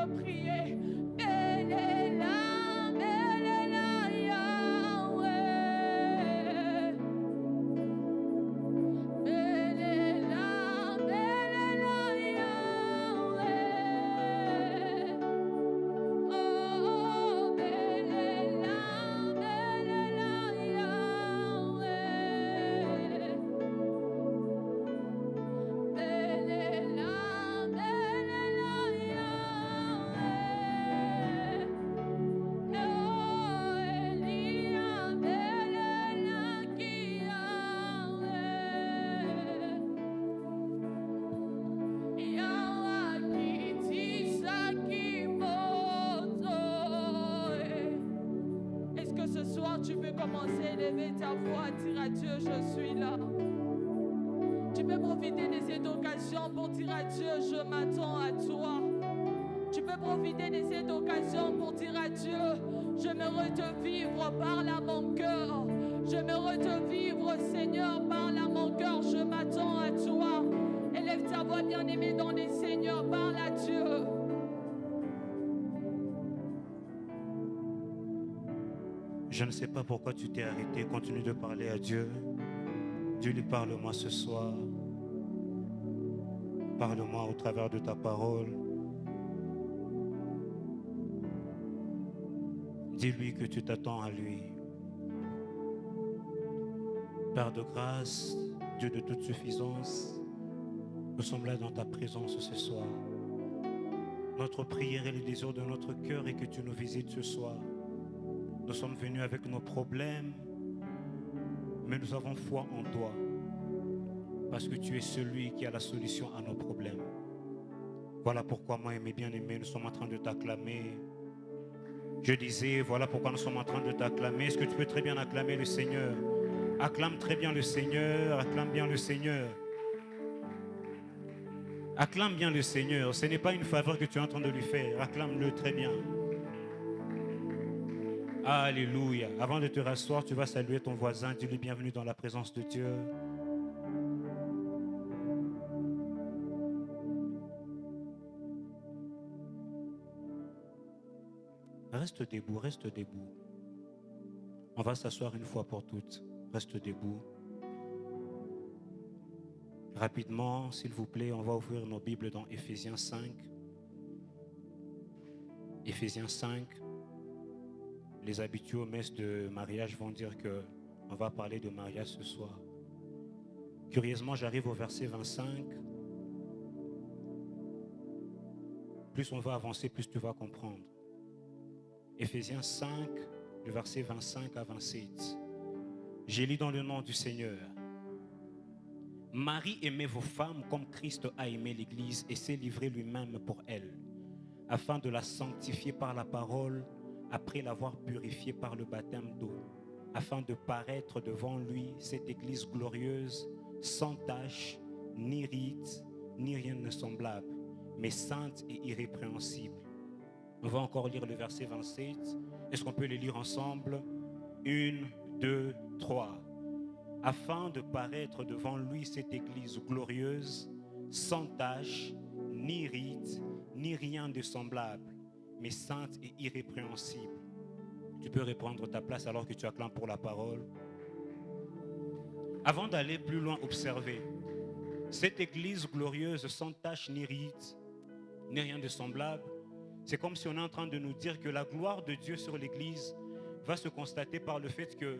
peux prier. Elle est là, Yahweh. Elle est là, Yahweh. Oh, elle est là, Yahweh. Elle est là, est-ce que ce soir tu peux commencer à élever ta voix, dire à Dieu, je suis là. Tu peux profiter de cette occasion pour dire à Dieu, je m'attends à toi. Tu peux profiter de cette occasion pour dire à Dieu, j'aimerais te vivre, parle à mon cœur. J'aimerais te vivre, Seigneur, parle à mon cœur, je m'attends à toi. Élève ta voix, bien-aimée dans les Seigneurs, parle à Dieu. Je ne sais pas pourquoi tu t'es arrêté. Continue de parler à Dieu. Dieu lui parle-moi ce soir. Parle-moi au travers de ta parole. Dis-lui que tu t'attends à lui. Père de grâce, Dieu de toute suffisance, nous sommes là dans ta présence ce soir. Notre prière et le désir de notre cœur est que tu nous visites ce soir. Nous sommes venus avec nos problèmes, mais nous avons foi en toi, parce que tu es celui qui a la solution à nos problèmes. Voilà pourquoi moi et mes bien-aimés, nous sommes en train de t'acclamer. Je disais, voilà pourquoi nous sommes en train de t'acclamer. Est-ce que tu peux très bien acclamer le Seigneur? Acclame très bien le Seigneur, acclame bien le Seigneur. Acclame bien le Seigneur. Ce n'est pas une faveur que tu es en train de lui faire. Acclame-le très bien. Alléluia. Avant de te rasseoir, tu vas saluer ton voisin. Dis-lui bienvenue dans la présence de Dieu. Reste debout, reste debout. On va s'asseoir une fois pour toutes. Reste debout. Rapidement, s'il vous plaît, on va ouvrir nos Bibles dans Éphésiens 5. Éphésiens 5. Les habitués aux messes de mariage vont dire qu'on va parler de mariage ce soir. Curieusement, j'arrive au verset 25. Plus on va avancer, plus tu vas comprendre. Éphésiens 5, le verset 25 à 27. J'ai lu dans le nom du Seigneur. Marie, aimez vos femmes comme Christ a aimé l'Église et s'est livré lui-même pour elle, afin de la sanctifier par la parole, après l'avoir purifiée par le baptême d'eau, afin de paraître devant lui cette Église glorieuse, sans tache, ni rite, ni rien de semblable, mais sainte et irrépréhensible. On va encore lire le verset 27. Est-ce qu'on peut les lire ensemble? 1, 2, 3. Afin de paraître devant lui cette Église glorieuse, sans tache, ni rite, ni rien de semblable, mais sainte et irrépréhensible. Tu peux reprendre ta place alors que tu acclames pour la parole. Avant d'aller plus loin, observez. Cette Église glorieuse, sans tache, ni rite, ni rien de semblable, c'est comme si on est en train de nous dire que la gloire de Dieu sur l'Église va se constater par le fait que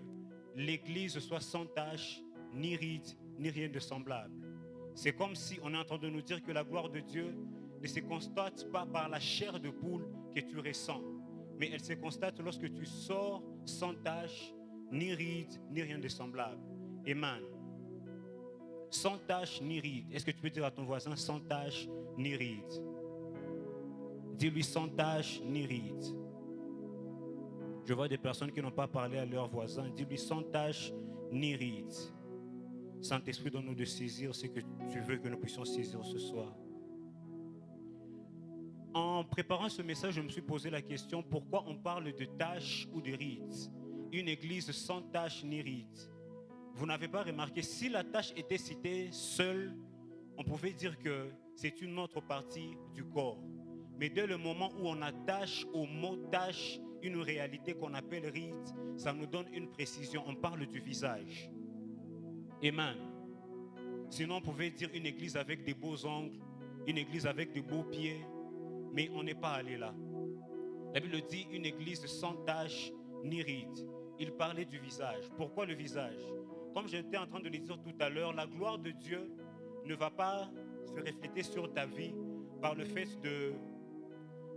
l'Église soit sans tache, ni rite, ni rien de semblable. C'est comme si on est en train de nous dire que la gloire de Dieu ne se constate pas par la chair de poule que tu ressens, mais elle se constate lorsque tu sors sans tache, ni rite, ni rien de semblable. Amen. Sans tache, ni rite. Est-ce que tu peux dire à ton voisin sans tache, ni rite? Dis-lui sans tache, ni rite. Je vois des personnes qui n'ont pas parlé à leurs voisins. Dis-lui sans tache, ni rite. Saint-Esprit, donne-nous de saisir ce que tu veux que nous puissions saisir ce soir. En préparant ce message, je me suis posé la question, pourquoi on parle de tâche ou de rite? Une église sans tâche ni rite. Vous n'avez pas remarqué, si la tâche était citée seule, on pouvait dire que c'est une autre partie du corps. Mais dès le moment où on attache au mot tâche une réalité qu'on appelle rite, ça nous donne une précision. On parle du visage. Amen. Sinon, on pouvait dire une église avec des beaux ongles, une église avec de beaux pieds, mais on n'est pas allé là. La Bible dit une église sans tache ni ride. Il parlait du visage. Pourquoi le visage? Comme j'étais en train de le dire tout à l'heure, la gloire de Dieu ne va pas se refléter sur ta vie par le fait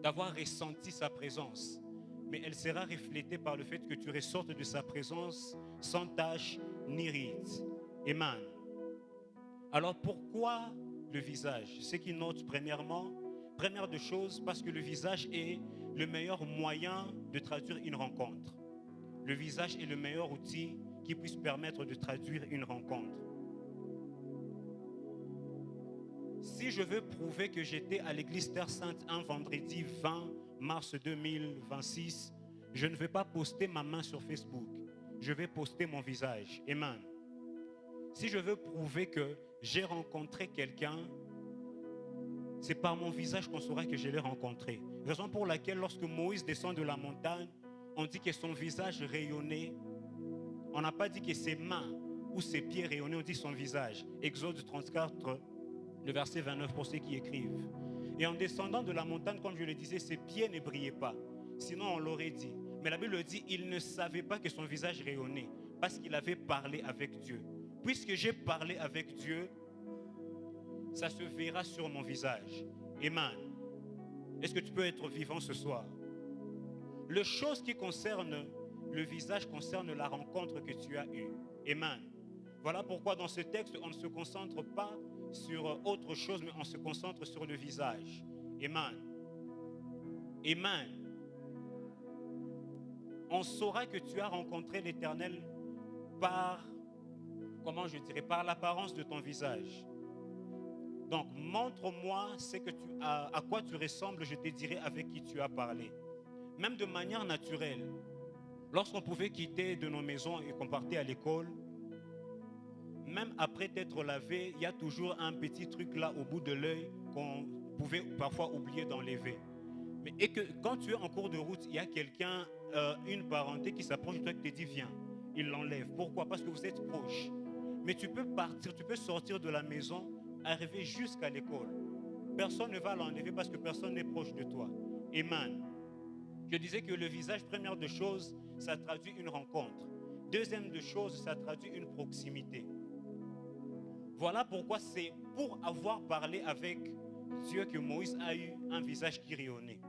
d'avoir ressenti sa présence, mais elle sera reflétée par le fait que tu ressortes de sa présence sans tache ni ride. Amen. Alors pourquoi le visage? Ce qui note première de choses, parce que le visage est le meilleur moyen de traduire une rencontre. Le visage est le meilleur outil qui puisse permettre de traduire une rencontre. Si je veux prouver que j'étais à l'église Terre Sainte un vendredi 20 mars 2026, je ne vais pas poster ma main sur Facebook. Je vais poster mon visage. Amen. Si je veux prouver que j'ai rencontré quelqu'un, c'est par mon visage qu'on saura que je l'ai rencontré. Raison pour laquelle lorsque Moïse descend de la montagne, on dit que son visage rayonnait. On n'a pas dit que ses mains ou ses pieds rayonnaient, on dit son visage. Exode 34, le verset 29 pour ceux qui écrivent. Et en descendant de la montagne, comme je le disais, ses pieds ne brillaient pas. Sinon, on l'aurait dit. Mais la Bible dit, il ne savait pas que son visage rayonnait parce qu'il avait parlé avec Dieu. Puisque j'ai parlé avec Dieu, ça se verra sur mon visage. Amen. Est-ce que tu peux être vivant ce soir? Les choses qui concernent le visage concernent la rencontre que tu as eue. Amen. Voilà pourquoi dans ce texte, on ne se concentre pas sur autre chose, mais on se concentre sur le visage. Amen. Amen. On saura que tu as rencontré l'Éternel par, par l'apparence de ton visage. Donc, montre-moi à quoi tu ressembles, je te dirai avec qui tu as parlé. Même de manière naturelle, lorsqu'on pouvait quitter de nos maisons et qu'on partait à l'école, même après t'être lavé, il y a toujours un petit truc là au bout de l'œil qu'on pouvait parfois oublier d'enlever. Mais et que quand tu es en cours de route, il y a quelqu'un, une parenté qui s'approche de toi et qui te dit viens. Il l'enlève. Pourquoi? Parce que vous êtes proche. Mais tu peux partir, tu peux sortir de la maison, arriver jusqu'à l'école. Personne ne va l'enlever parce que personne n'est proche de toi. Amen. Je disais que le visage, première de choses, ça traduit une rencontre. Deuxième de choses, ça traduit une proximité. Voilà pourquoi c'est pour avoir parlé avec Dieu que Moïse a eu un visage qui rayonnait.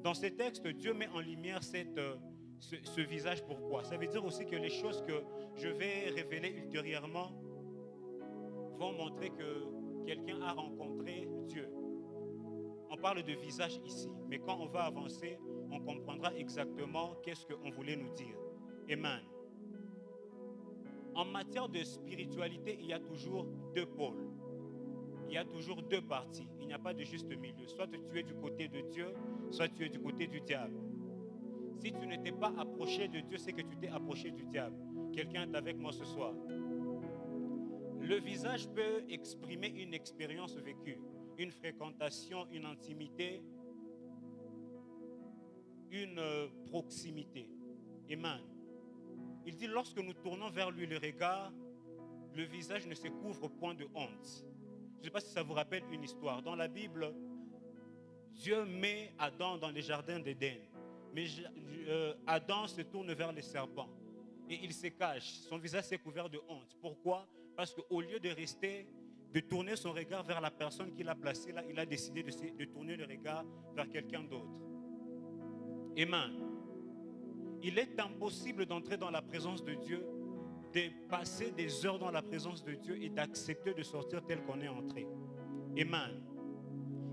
Dans ce texte, Dieu met en lumière ce visage. Pourquoi? Ça veut dire aussi que les choses que je vais révéler ultérieurement vont montrer que quelqu'un a rencontré Dieu. On parle de visage ici, mais quand on va avancer, on comprendra exactement qu'est-ce qu'on voulait nous dire. Amen. En matière de spiritualité, il y a toujours deux pôles. Il y a toujours deux parties. Il n'y a pas de juste milieu. Soit tu es du côté de Dieu, soit tu es du côté du diable. Si tu ne t'es pas approché de Dieu, c'est que tu t'es approché du diable. Quelqu'un est avec moi ce soir. Le visage peut exprimer une expérience vécue, une fréquentation, une intimité, une proximité. Amen. Il dit, lorsque nous tournons vers lui le regard, le visage ne se couvre point de honte. Je ne sais pas si ça vous rappelle une histoire. Dans la Bible, Dieu met Adam dans les jardins d'Éden. Mais Adam se tourne vers les serpents et il se cache. Son visage s'est couvert de honte. Pourquoi? Parce qu'au lieu de tourner son regard vers la personne qu'il a placée là, il a décidé de tourner le regard vers quelqu'un d'autre. Amen. Il est impossible d'entrer dans la présence de Dieu, de passer des heures dans la présence de Dieu et d'accepter de sortir tel qu'on est entré. Amen.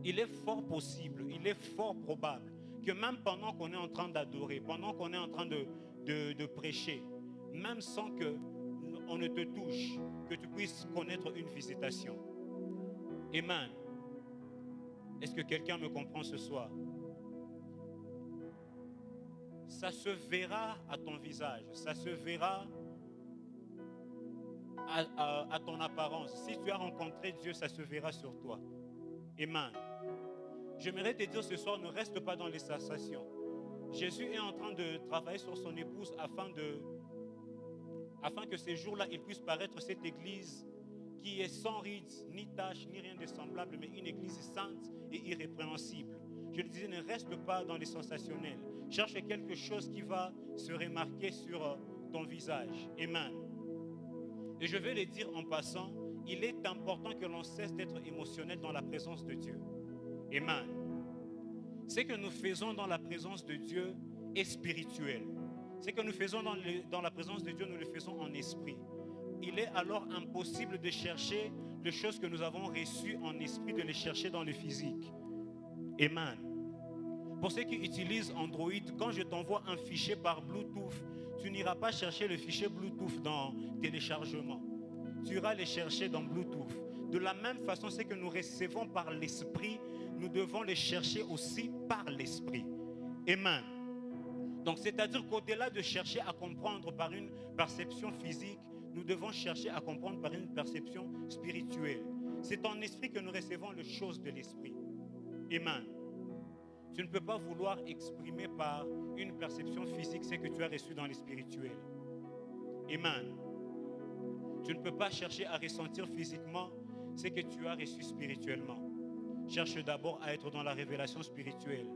Il est fort possible, il est fort probable que même pendant qu'on est en train d'adorer, pendant qu'on est en train de prêcher, même sans qu'on ne te touche, que tu puisses connaître une visitation. Amen. Est-ce que quelqu'un me comprend ce soir? Ça se verra à ton visage, ça se verra à ton apparence. Si tu as rencontré Dieu, ça se verra sur toi. Amen. J'aimerais te dire ce soir, ne reste pas dans les sensations. Jésus est en train de travailler sur son épouse afin que ces jours-là, il puisse paraître cette église qui est sans rides, ni taches, ni rien de semblable, mais une église sainte et irrépréhensible. Je le disais, ne reste pas dans les sensationnels. Cherche quelque chose qui va se remarquer sur ton visage. Amen. Et je vais le dire en passant, il est important que l'on cesse d'être émotionnel dans la présence de Dieu. Amen. Ce que nous faisons dans la présence de Dieu est spirituel. Ce que nous faisons dans la présence de Dieu, nous le faisons en esprit. Il est alors impossible de chercher les choses que nous avons reçues en esprit, de les chercher dans le physique. Amen. Pour ceux qui utilisent Android, quand je t'envoie un fichier par Bluetooth, tu n'iras pas chercher le fichier Bluetooth dans téléchargement. Tu iras le chercher dans Bluetooth. De la même façon, ce que nous recevons par l'esprit, nous devons les chercher aussi par l'esprit. Amen. Donc, c'est-à-dire qu'au-delà de chercher à comprendre par une perception physique, nous devons chercher à comprendre par une perception spirituelle. C'est en esprit que nous recevons les choses de l'esprit. Amen. Tu ne peux pas vouloir exprimer par une perception physique ce que tu as reçu dans le spirituel. Amen. Tu ne peux pas chercher à ressentir physiquement ce que tu as reçu spirituellement. Cherche d'abord à être dans la révélation spirituelle.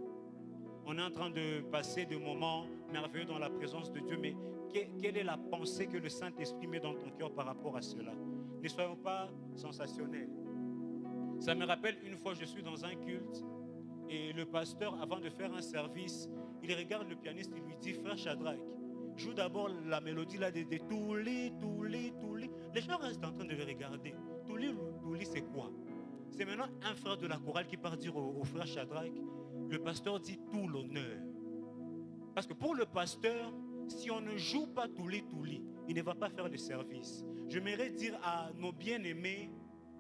On est en train de passer des moments merveilleux dans la présence de Dieu, mais quelle est la pensée que le Saint-Esprit met dans ton cœur par rapport à cela? Ne soyons pas sensationnels. Ça me rappelle une fois, je suis dans un culte et le pasteur, avant de faire un service, il regarde le pianiste, il lui dit: frère Shadrach, joue d'abord la mélodie là de Touli, Touli, Touli. Les gens restent en train de le regarder. Touli, Touli, c'est quoi? C'est maintenant un frère de la chorale qui part dire au frère Shadrach, le pasteur dit tout l'honneur. Parce que pour le pasteur, si on ne joue pas Touli, Touli, il ne va pas faire le service. J'aimerais dire à nos bien-aimés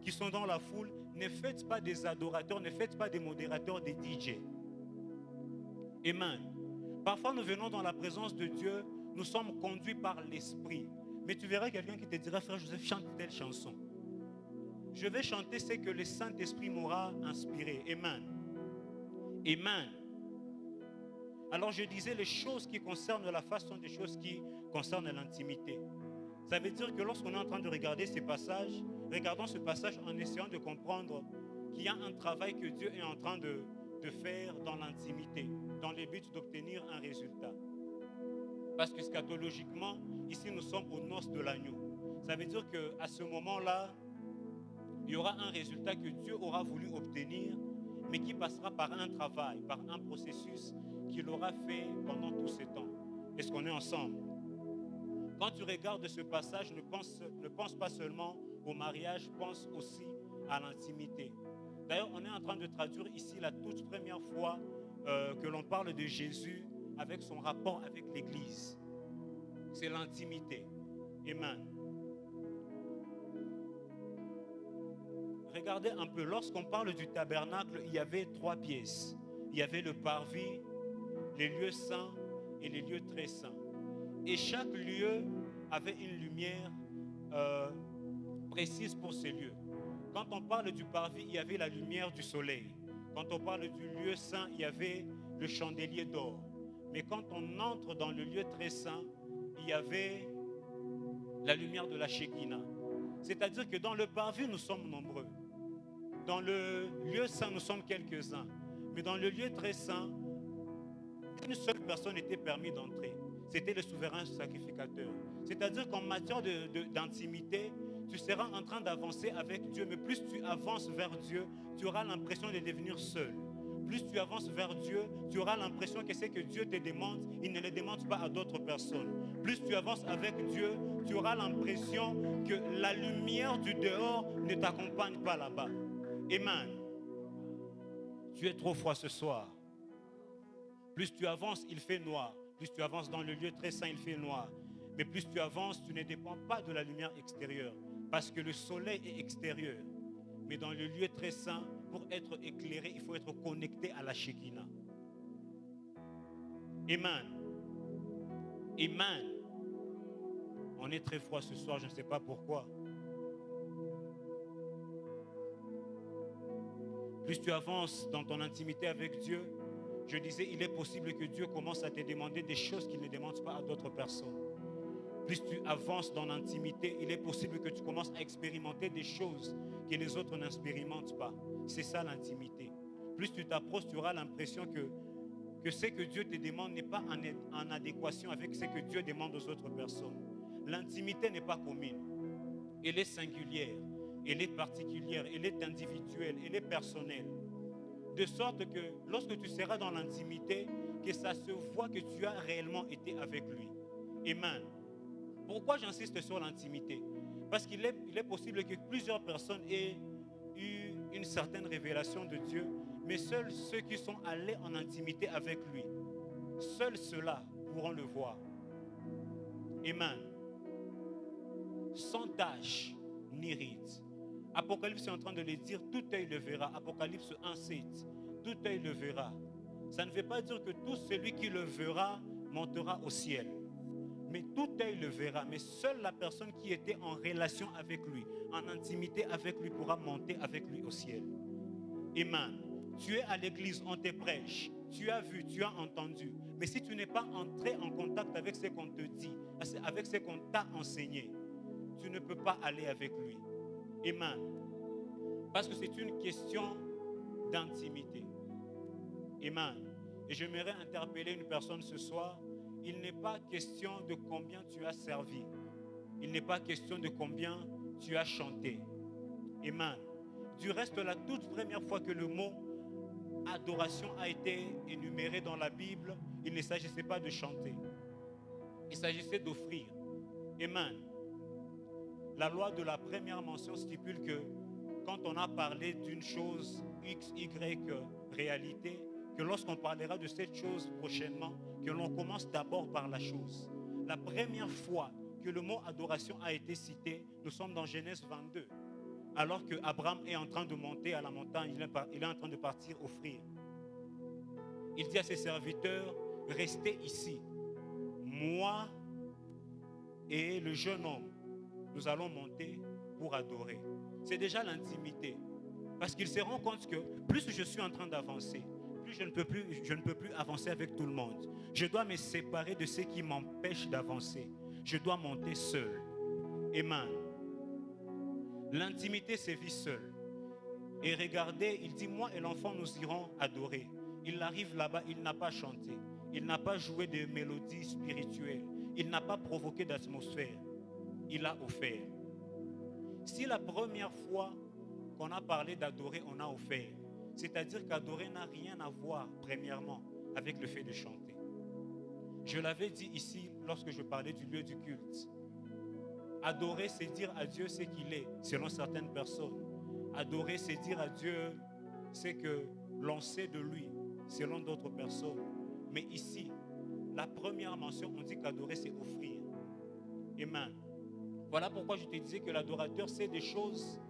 qui sont dans la foule, ne faites pas des adorateurs, ne faites pas des modérateurs, des DJ. Amen. Parfois nous venons dans la présence de Dieu, nous sommes conduits par l'esprit. Mais tu verras quelqu'un qui te dira: frère Joseph, chante telle chanson. Je vais chanter ce que le Saint-Esprit m'aura inspiré. Amen. Amen. Alors je disais, les choses qui concernent la face sont des choses qui concernent l'intimité. Ça veut dire que lorsqu'on est en train de regarder ces passages, regardons ce passage en essayant de comprendre qu'il y a un travail que Dieu est en train de faire dans l'intimité, dans le but d'obtenir un résultat. Parce que scatologiquement, ici nous sommes aux noces de l'agneau. Ça veut dire qu'à ce moment-là, il y aura un résultat que Dieu aura voulu obtenir, mais qui passera par un travail, par un processus qu'il aura fait pendant tout ce temps. Est-ce qu'on est ensemble? Quand tu regardes ce passage, ne pense pas seulement au mariage, pense aussi à l'intimité. D'ailleurs, on est en train de traduire ici la toute première fois que l'on parle de Jésus avec son rapport avec l'Église. C'est l'intimité. Amen. Regardez un peu, lorsqu'on parle du tabernacle, il y avait 3 pièces. Il y avait le parvis, les lieux saints et les lieux très saints. Et chaque lieu avait une lumière précise pour ces lieux. Quand on parle du parvis, il y avait la lumière du soleil. Quand on parle du lieu saint, il y avait le chandelier d'or. Mais quand on entre dans le lieu très saint, il y avait la lumière de la Shekinah. C'est-à-dire que dans le parvis, nous sommes nombreux. Dans le lieu saint, nous sommes quelques-uns. Mais dans le lieu très saint, une seule personne était permise d'entrer. C'était le souverain sacrificateur. C'est-à-dire qu'en matière d'intimité, tu seras en train d'avancer avec Dieu. Mais plus tu avances vers Dieu, tu auras l'impression de devenir seul. Plus tu avances vers Dieu, tu auras l'impression que ce que Dieu te demande, il ne le demande pas à d'autres personnes. Plus tu avances avec Dieu, tu auras l'impression que la lumière du dehors ne t'accompagne pas là-bas. Amen. Tu es trop froid ce soir. Plus tu avances, il fait noir. Plus tu avances dans le lieu très saint, il fait noir. Mais plus tu avances, tu ne dépends pas de la lumière extérieure. Parce que le soleil est extérieur. Mais dans le lieu très saint, pour être éclairé, il faut être connecté à la Shekinah. Amen. Amen. On est très froid ce soir, je ne sais pas pourquoi. plus tu avances dans ton intimité avec Dieu, je disais, il est possible que Dieu commence à te demander des choses qu'il ne demande pas à d'autres personnes. Plus tu avances dans l'intimité, il est possible que tu commences à expérimenter des choses que les autres n'expérimentent pas. C'est ça l'intimité. Plus tu t'approches, tu auras l'impression que ce que Dieu te demande n'est pas en adéquation avec ce que Dieu demande aux autres personnes. L'intimité n'est pas commune. Elle est singulière, elle est particulière, elle est individuelle, elle est personnelle. De sorte que lorsque tu seras dans l'intimité, que ça se voit que tu as réellement été avec lui. Amen. Pourquoi j'insiste sur l'intimité? Parce qu'il est possible que plusieurs personnes aient eu une certaine révélation de Dieu, mais seuls ceux qui sont allés en intimité avec lui, seuls ceux-là pourront le voir. Amen. Sans tache ni ride. Apocalypse est en train de le dire, tout œil le verra. Apocalypse 1:7, tout œil le verra. Ça ne veut pas dire que tout celui qui le verra montera au ciel. Mais tout œil le verra. Mais seule la personne qui était en relation avec lui, en intimité avec lui, pourra monter avec lui au ciel. Amen. Tu es à l'église, on te prêche. Tu as vu, tu as entendu. Mais si tu n'es pas entré en contact avec ce qu'on te dit, avec ce qu'on t'a enseigné, tu ne peux pas aller avec lui. Amen. Parce que c'est une question d'intimité. Amen. Et j'aimerais interpeller une personne ce soir. Il n'est pas question de combien tu as servi. Il n'est pas question de combien tu as chanté. Amen. Du reste, la toute première fois que le mot adoration a été énuméré dans la Bible, il ne s'agissait pas de chanter. Il s'agissait d'offrir. Amen. La loi de la première mention stipule que quand on a parlé d'une chose X, Y, réalité, que lorsqu'on parlera de cette chose prochainement, que l'on commence d'abord par la chose. La première fois que le mot adoration a été cité, nous sommes dans Genèse 22. Alors que Abraham est en train de monter à la montagne, il est en train de partir offrir. Il dit à ses serviteurs, restez ici. Moi et le jeune homme, nous allons monter pour adorer. C'est déjà l'intimité. Parce qu'il se rend compte que plus je suis en train d'avancer, plus je ne peux plus avancer avec tout le monde. Je dois me séparer de ce qui m'empêche d'avancer. Je dois monter seul. Amen. L'intimité se vit seul. Et regardez, il dit, moi et l'enfant, nous irons adorer. Il arrive là-bas, il n'a pas chanté. Il n'a pas joué de mélodies spirituelles. Il n'a pas provoqué d'atmosphère. Il a offert. Si la première fois qu'on a parlé d'adorer, on a offert, c'est-à-dire qu'adorer n'a rien à voir, premièrement, avec le fait de chanter. Je l'avais dit ici lorsque je parlais du lieu du culte. Adorer, c'est dire à Dieu ce qu'il est, selon certaines personnes. Adorer, c'est dire à Dieu ce que l'on sait de lui, selon d'autres personnes. Mais ici, la première mention, on dit qu'adorer, c'est offrir. Amen. Voilà pourquoi je te disais que l'adorateur sait des choses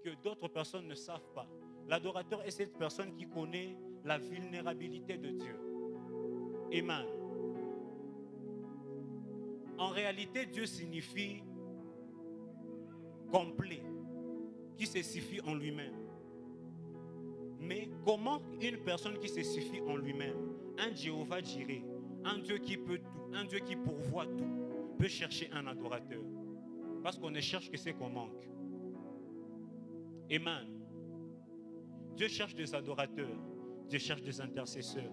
que d'autres personnes ne savent pas. L'adorateur est cette personne qui connaît la vulnérabilité de Dieu. Amen. En réalité, Dieu signifie complet, qui se suffit en lui-même. Mais comment une personne qui se suffit en lui-même, un Jéhovah Jireh, un Dieu qui peut tout, un Dieu qui pourvoit tout, peut chercher un adorateur? Parce qu'on ne cherche que ce qu'on manque. Amen. Dieu cherche des adorateurs. Dieu cherche des intercesseurs.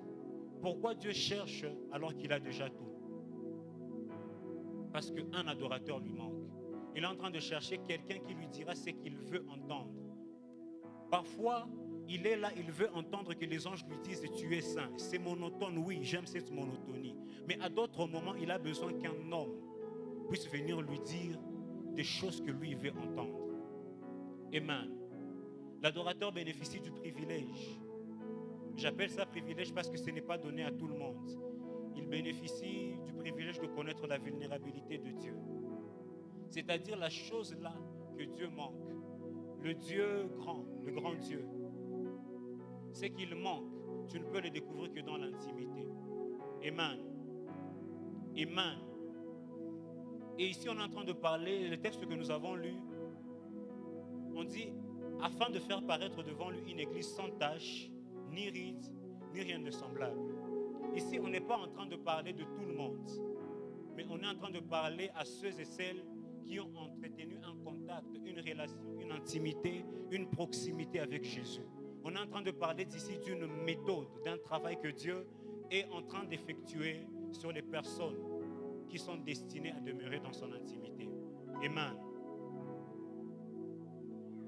Pourquoi Dieu cherche alors qu'il a déjà tout? Parce qu'un adorateur lui manque. Il est en train de chercher quelqu'un qui lui dira ce qu'il veut entendre. Parfois, il est là, il veut entendre que les anges lui disent « Tu es saint ». C'est monotone, oui, j'aime cette monotonie. Mais à d'autres moments, il a besoin qu'un homme puisse venir lui dire des choses que lui veut entendre. Amen. L'adorateur bénéficie du privilège. J'appelle ça privilège parce que ce n'est pas donné à tout le monde. Il bénéficie du privilège de connaître la vulnérabilité de Dieu. C'est-à-dire la chose là que Dieu manque. Le Dieu grand, le grand Dieu. Ce qu'il manque, tu ne peux le découvrir que dans l'intimité. Amen. Amen. Et ici, on est en train de parler, le texte que nous avons lu, on dit, afin de faire paraître devant lui une église sans tache, ni ride, ni rien de semblable. Ici, on n'est pas en train de parler de tout le monde, mais on est en train de parler à ceux et celles qui ont entretenu un contact, une relation, une intimité, une proximité avec Jésus. On est en train de parler d'ici d'une méthode, d'un travail que Dieu est en train d'effectuer sur les personnes qui sont destinées à demeurer dans son intimité. Amen.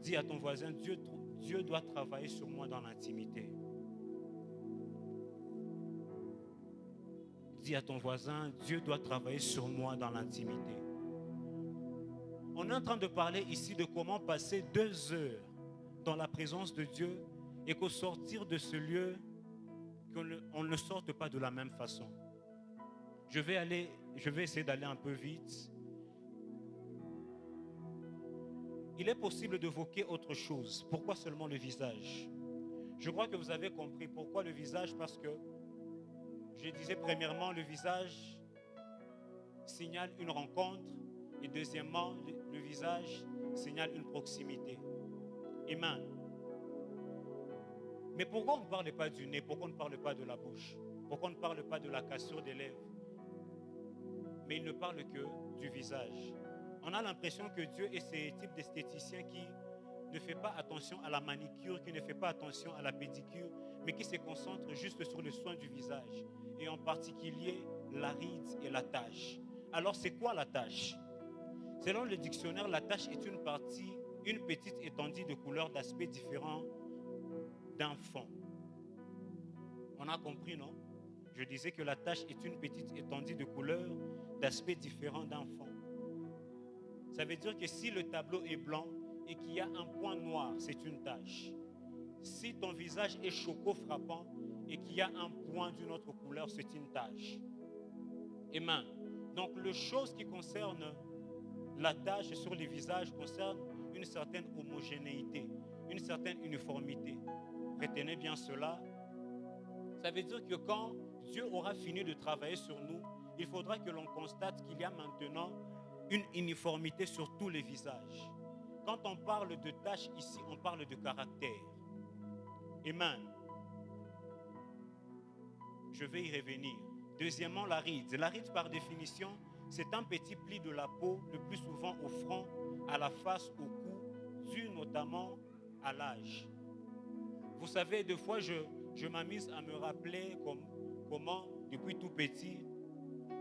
Dis à ton voisin, Dieu doit travailler sur moi dans l'intimité. Dis à ton voisin, Dieu doit travailler sur moi dans l'intimité. On est en train de parler ici de comment passer 2 heures dans la présence de Dieu et qu'au sortir de ce lieu, on ne sorte pas de la même façon. Je vais essayer d'aller un peu vite. Il est possible d'évoquer autre chose. Pourquoi seulement le visage? Je crois que vous avez compris pourquoi le visage, parce que je disais premièrement, le visage signale une rencontre et deuxièmement, le visage signale une proximité. Amen. Mais pourquoi on ne parle pas du nez? Pourquoi on ne parle pas de la bouche? Pourquoi on ne parle pas de la cassure des lèvres? Mais il ne parle que du visage. On a l'impression que Dieu est ce type d'esthéticien qui ne fait pas attention à la manicure, qui ne fait pas attention à la pédicure, mais qui se concentre juste sur le soin du visage, et en particulier la ride et la tache. Alors c'est quoi la tache? Selon le dictionnaire, la tache est une petite étendue de couleurs d'aspects différents d'un fond. On a compris, non? Je disais que la tache est une petite étendue de couleurs d'aspects différents d'un fond. Ça veut dire que si le tableau est blanc et qu'il y a un point noir, c'est une tache. Si ton visage est choco-frappant et qu'il y a un point d'une autre couleur, c'est une tache. Amen. Donc, les choses qui concernent la tache sur les visages concernent une certaine homogénéité, une certaine uniformité. Retenez bien cela. Ça veut dire que quand Dieu aura fini de travailler sur nous, il faudra que l'on constate qu'il y a maintenant une uniformité sur tous les visages. Quand on parle de tâches ici, on parle de caractère. Amen. Je vais y revenir. Deuxièmement, la ride. La ride, par définition, c'est un petit pli de la peau, le plus souvent au front, à la face, au cou, dû notamment à l'âge. Vous savez, des fois, je m'amuse à me rappeler comment, depuis tout petit,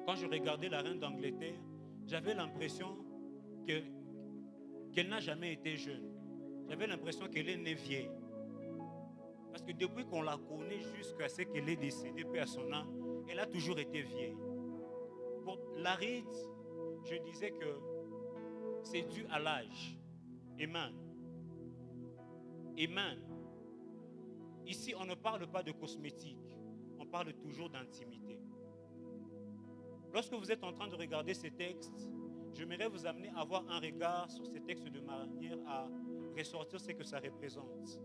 quand je regardais la reine d'Angleterre, j'avais l'impression qu'elle n'a jamais été jeune. J'avais l'impression qu'elle est née vieille. Parce que depuis qu'on la connaît jusqu'à ce qu'elle est décédée, paix à son âme, elle a toujours été vieille. Pour la ride, je disais que c'est dû à l'âge. Amen. Amen. Ici, on ne parle pas de cosmétique. On parle toujours d'intimité. Lorsque vous êtes en train de regarder ces textes, j'aimerais vous amener à avoir un regard sur ces textes de manière à ressortir ce que ça représente.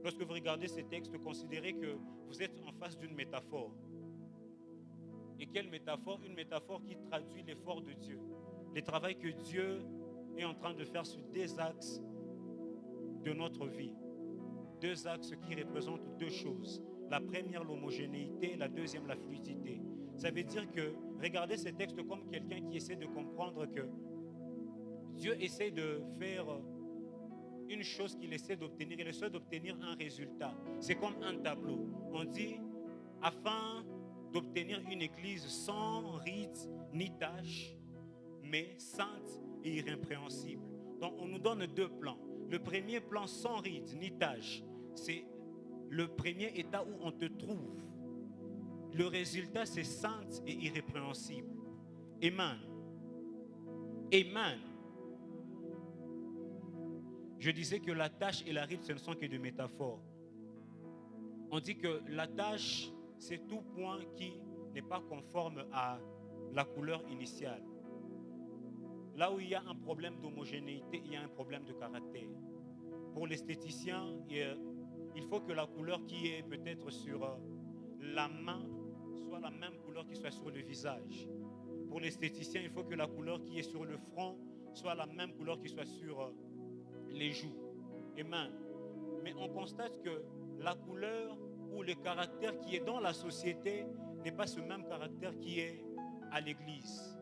Lorsque vous regardez ces textes, considérez que vous êtes en face d'une métaphore. Et quelle métaphore? Une métaphore qui traduit l'effort de Dieu. Le travail que Dieu est en train de faire sur 2 axes de notre vie. 2 axes qui représentent 2 choses. La première, l'homogénéité, la deuxième, la fluidité. Ça veut dire que regardez ces textes comme quelqu'un qui essaie de comprendre que Dieu essaie de faire une chose qu'il essaie d'obtenir. Il essaie d'obtenir un résultat. C'est comme un tableau. On dit, afin d'obtenir une église sans ride ni tache, mais sainte et irrépréhensible. Donc on nous donne 2 plans. Le premier plan sans ride ni tache, c'est le premier état où on te trouve. Le résultat, c'est sainte et irrépréhensible. Amen. Amen. Je disais que la tache et la ride, ce ne sont que des métaphores. On dit que la tache, c'est tout point qui n'est pas conforme à la couleur initiale. Là où il y a un problème d'homogénéité, il y a un problème de caractère. Pour l'esthéticien, il faut que la couleur qui est peut-être sur la main soit la même couleur qui soit sur le visage. Pour l'esthéticien, il faut que la couleur qui est sur le front soit la même couleur qui soit sur les joues. Amen. Mais on constate que la couleur ou le caractère qui est dans la société n'est pas ce même caractère qui est à l'église.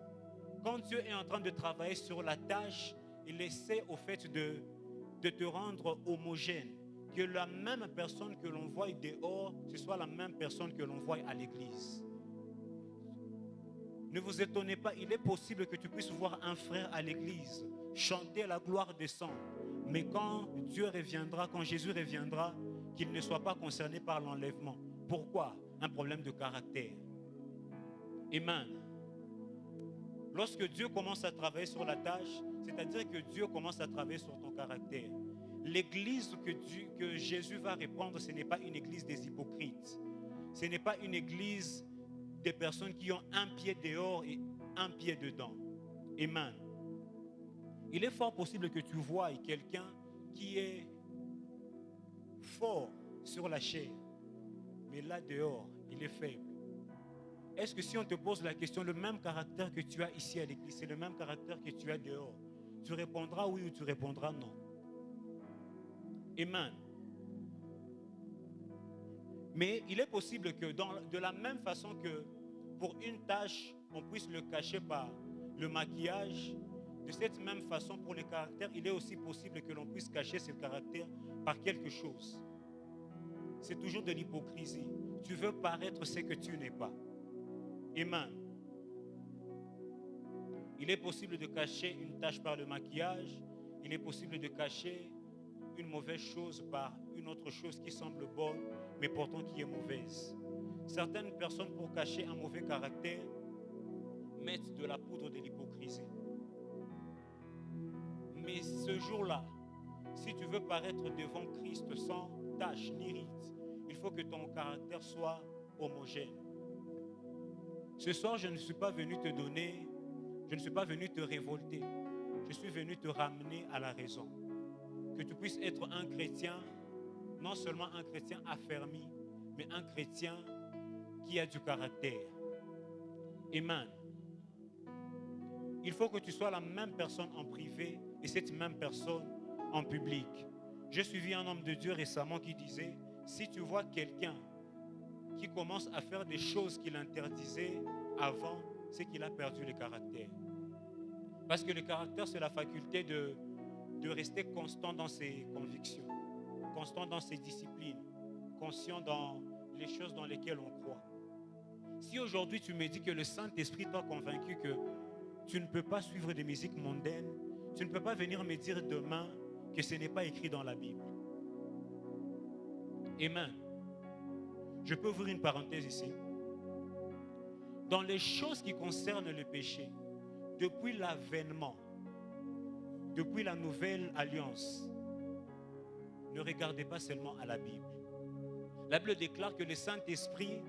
Quand Dieu est en train de travailler sur la tâche, il essaie au fait de te rendre homogène. Que la même personne que l'on voit dehors, ce soit la même personne que l'on voit à l'église. Ne vous étonnez pas, il est possible que tu puisses voir un frère à l'église chanter la gloire des saints. Mais quand Dieu reviendra, quand Jésus reviendra, qu'il ne soit pas concerné par l'enlèvement. Pourquoi? Un problème de caractère. Amen. Lorsque Dieu commence à travailler sur la tâche, c'est-à-dire que Dieu commence à travailler sur ton caractère. L'église que Jésus va répandre, ce n'est pas une église des hypocrites. Ce n'est pas une église des personnes qui ont un pied dehors et un pied dedans. Amen. Il est fort possible que tu voies quelqu'un qui est fort sur la chair, mais là dehors, il est faible. Est-ce que si on te pose la question, le même caractère que tu as ici à l'église, c'est le même caractère que tu as dehors, tu répondras oui ou tu répondras non? Amen. Mais il est possible que de la même façon que pour une tâche, on puisse le cacher par le maquillage, de cette même façon pour les caractères, il est aussi possible que l'on puisse cacher ce caractère par quelque chose. C'est toujours de l'hypocrisie. Tu veux paraître ce que tu n'es pas. Amen. Il est possible de cacher une tâche par le maquillage. Il est possible de cacher une mauvaise chose par une autre chose qui semble bonne, mais pourtant qui est mauvaise. Certaines personnes, pour cacher un mauvais caractère, mettent de la poudre de l'hypocrisie. Mais ce jour-là, si tu veux paraître devant Christ sans tache ni ride, il faut que ton caractère soit homogène. Ce soir, je ne suis pas venu te donner, je ne suis pas venu te révolter. Je suis venu te ramener à la raison. Que tu puisses être un chrétien, non seulement un chrétien affermi, mais un chrétien qui a du caractère. Amen. Il faut que tu sois la même personne en privé et cette même personne en public. J'ai suivi un homme de Dieu récemment qui disait, si tu vois quelqu'un qui commence à faire des choses qu'il interdisait avant, c'est qu'il a perdu le caractère. Parce que le caractère, c'est la faculté de rester constant dans ses convictions, constant dans ses disciplines, conscient dans les choses dans lesquelles on croit. Si aujourd'hui tu me dis que le Saint-Esprit t'a convaincu que tu ne peux pas suivre des musiques mondaines, tu ne peux pas venir me dire demain que ce n'est pas écrit dans la Bible. Amen. Je peux ouvrir une parenthèse ici. Dans les choses qui concernent le péché, depuis l'avènement, depuis la nouvelle alliance, ne regardez pas seulement à la Bible. La Bible déclare que le Saint-Esprit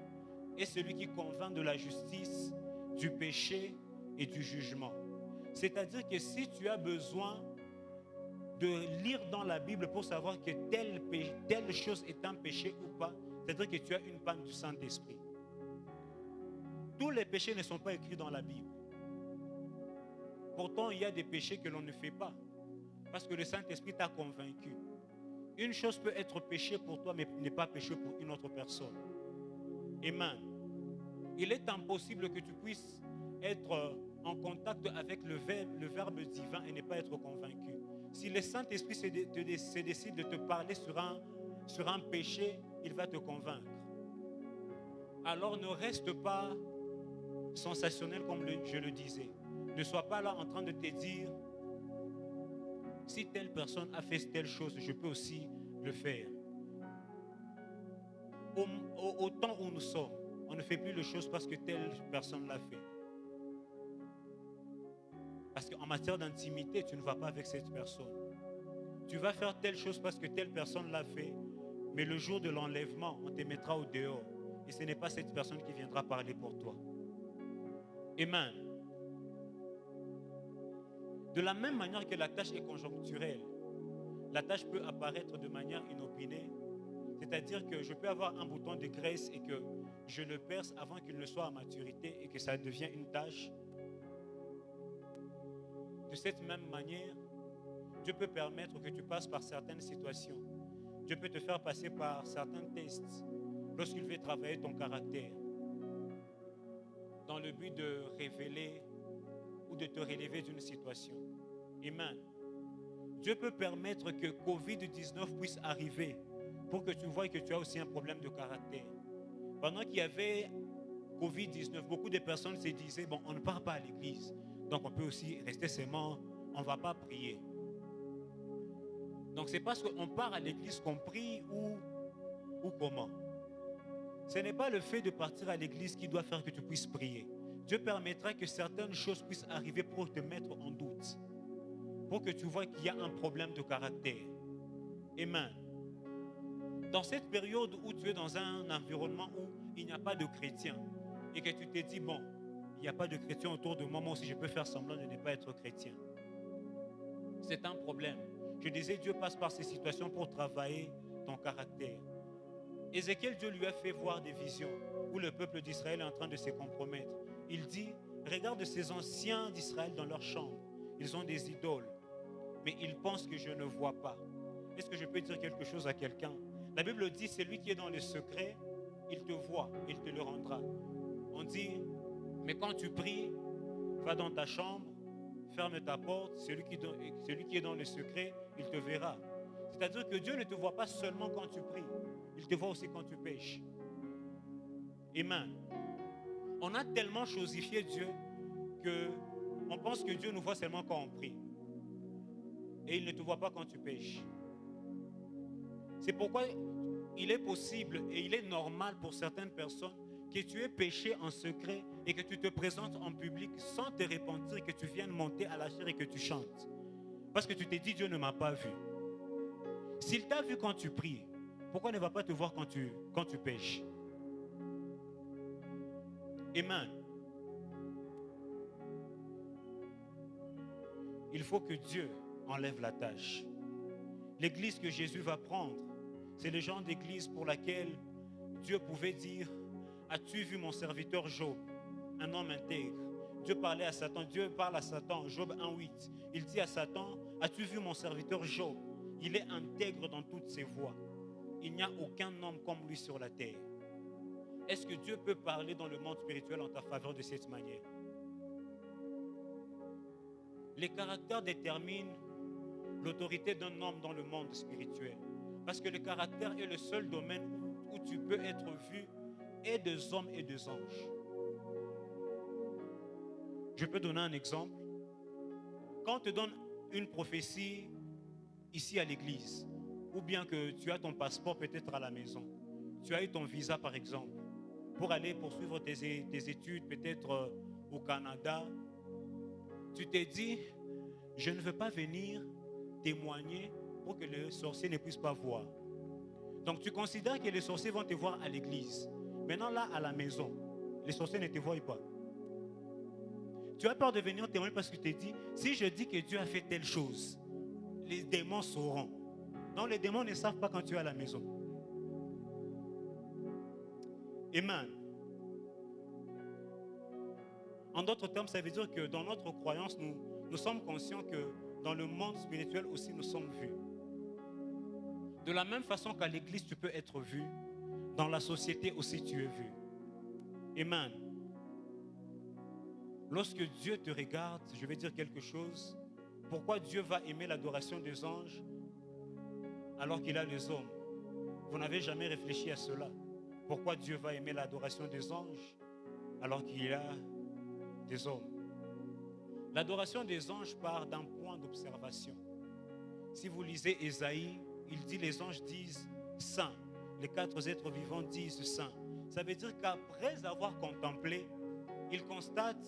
est celui qui convainc de la justice, du péché et du jugement. C'est-à-dire que si tu as besoin de lire dans la Bible pour savoir que telle chose est un péché ou pas, c'est-à-dire que tu as une panne du Saint-Esprit. Tous les péchés ne sont pas écrits dans la Bible. Pourtant, il y a des péchés que l'on ne fait pas parce que le Saint-Esprit t'a convaincu. Une chose peut être péché pour toi, mais n'est pas péché pour une autre personne. Amen. Il est impossible que tu puisses être en contact avec le verbe divin et ne pas être convaincu. Si le Saint-Esprit se décide de te parler sur un péché, il va te convaincre. Alors ne reste pas sensationnel comme je le disais. Ne sois pas là en train de te dire, si telle personne a fait telle chose, je peux aussi le faire. Au temps où nous sommes, on ne fait plus les choses parce que telle personne l'a fait. Parce qu'en matière d'intimité, tu ne vas pas avec cette personne. Tu vas faire telle chose parce que telle personne l'a fait, mais le jour de l'enlèvement, on te mettra au dehors. Et ce n'est pas cette personne qui viendra parler pour toi. Amen. De la même manière que la tâche est conjoncturelle, la tâche peut apparaître de manière inopinée. C'est-à-dire que je peux avoir un bouton de graisse et que je le perce avant qu'il ne soit à maturité et que ça devienne une tâche. De cette même manière, Dieu peut permettre que tu passes par certaines situations. Dieu peut te faire passer par certains tests lorsqu'il veut travailler ton caractère dans le but de révéler ou de te relever d'une situation. Amen. Dieu peut permettre que COVID-19 puisse arriver pour que tu vois que tu as aussi un problème de caractère. Pendant qu'il y avait COVID-19, beaucoup de personnes se disaient, bon, on ne part pas à l'église, donc on peut aussi rester seulement, on ne va pas prier. Donc c'est parce qu'on part à l'église qu'on prie ou comment. Ce n'est pas le fait de partir à l'église qui doit faire que tu puisses prier. Dieu permettra que certaines choses puissent arriver pour te mettre en doute, pour que tu vois qu'il y a un problème de caractère. Amen. Dans cette période où tu es dans un environnement où il n'y a pas de chrétiens et que tu te dis, bon, il n'y a pas de chrétiens autour de moi, moi aussi je peux faire semblant de ne pas être chrétien. C'est un problème. Je disais, Dieu passe par ces situations pour travailler ton caractère. Ézéchiel, Dieu lui a fait voir des visions où le peuple d'Israël est en train de se compromettre. Il dit, regarde ces anciens d'Israël dans leur chambre. Ils ont des idoles, mais ils pensent que je ne vois pas. Est-ce que je peux dire quelque chose à quelqu'un? La Bible dit, celui qui est dans le secret, il te voit, il te le rendra. On dit, mais quand tu pries, va dans ta chambre, ferme ta porte, celui qui est dans le secret, il te verra. C'est-à-dire que Dieu ne te voit pas seulement quand tu pries, il te voit aussi quand tu pêches. Amen. On a tellement chosifié Dieu qu'on pense que Dieu nous voit seulement quand on prie. Et il ne te voit pas quand tu pêches. C'est pourquoi il est possible et il est normal pour certaines personnes que tu aies péché en secret et que tu te présentes en public sans te repentir, que tu viennes monter à la chair et que tu chantes. Parce que tu t'es dit, Dieu ne m'a pas vu. S'il t'a vu quand tu pries, pourquoi ne va pas te voir quand tu pêches? Amen. Il faut que Dieu enlève la tâche. L'église que Jésus va prendre, c'est le genre d'église pour laquelle Dieu pouvait dire, as-tu vu mon serviteur Job, un homme intègre? Dieu parlait à Satan, Dieu parle à Satan, Job 1,8. Il dit à Satan, as-tu vu mon serviteur Job? Il est intègre dans toutes ses voies. Il n'y a aucun homme comme lui sur la terre. Est-ce que Dieu peut parler dans le monde spirituel en ta faveur de cette manière? Les caractères déterminent l'autorité d'un homme dans le monde spirituel. Parce que le caractère est le seul domaine où tu peux être vu et des hommes et des anges. Je peux donner un exemple. Quand on te donne une prophétie ici à l'église, ou bien que tu as ton passeport peut-être à la maison, tu as eu ton visa par exemple, pour aller poursuivre tes études peut-être au Canada, tu t'es dit, je ne veux pas venir témoigner pour que les sorciers ne puissent pas voir. Donc tu considères que les sorciers vont te voir à l'église. Maintenant là, à la maison, les sorciers ne te voient pas. Tu as peur de venir témoigner parce que tu t'es dit, si je dis que Dieu a fait telle chose, les démons sauront. Non, les démons ne savent pas quand tu es à la maison. Amen. En d'autres termes, ça veut dire que dans notre croyance, nous sommes conscients que dans le monde spirituel aussi, nous sommes vus. De la même façon qu'à l'église, tu peux être vu, dans la société aussi, tu es vu. Amen. Lorsque Dieu te regarde, je vais dire quelque chose. Pourquoi Dieu va aimer l'adoration des anges alors qu'il a les hommes? Vous n'avez jamais réfléchi à cela. Pourquoi Dieu va aimer l'adoration des anges alors qu'il a des hommes? L'adoration des anges part d'un point d'observation. Si vous lisez Ésaïe, il dit, les anges disent saint. Les 4 êtres vivants disent saint. Ça veut dire qu'après avoir contemplé, ils constatent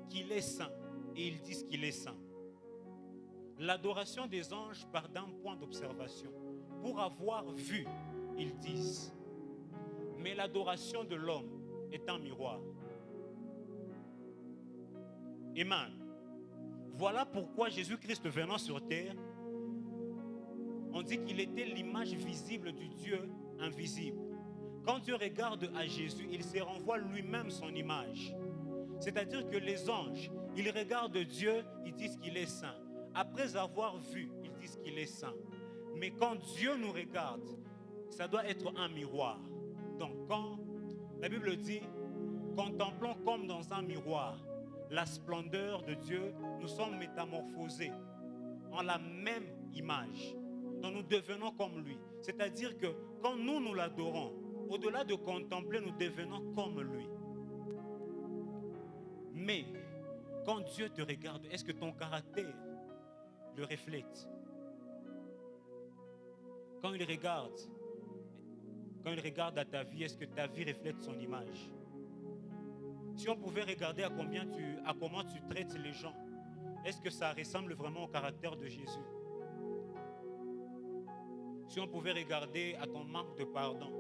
qu'il est saint et ils disent qu'il est saint. L'adoration des anges part d'un point d'observation. Pour avoir vu, ils disent. Mais l'adoration de l'homme est un miroir. Amen. Voilà pourquoi Jésus-Christ venant sur terre, on dit qu'il était l'image visible du Dieu invisible. Quand Dieu regarde à Jésus, il se renvoie lui-même son image. C'est-à-dire que les anges, ils regardent Dieu, ils disent qu'il est saint. Après avoir vu, ils disent qu'il est saint. Mais quand Dieu nous regarde, ça doit être un miroir. Donc quand la Bible dit, contemplons comme dans un miroir la splendeur de Dieu, nous sommes métamorphosés en la même image. Donc nous devenons comme lui. C'est-à-dire que quand nous l'adorons, au-delà de contempler, nous devenons comme lui. Mais quand Dieu te regarde, est-ce que ton caractère le reflète? Quand il regarde à ta vie, est-ce que ta vie reflète son image? Si on pouvait regarder à comment tu traites les gens, est-ce que ça ressemble vraiment au caractère de Jésus? Si on pouvait regarder à ton manque de pardon,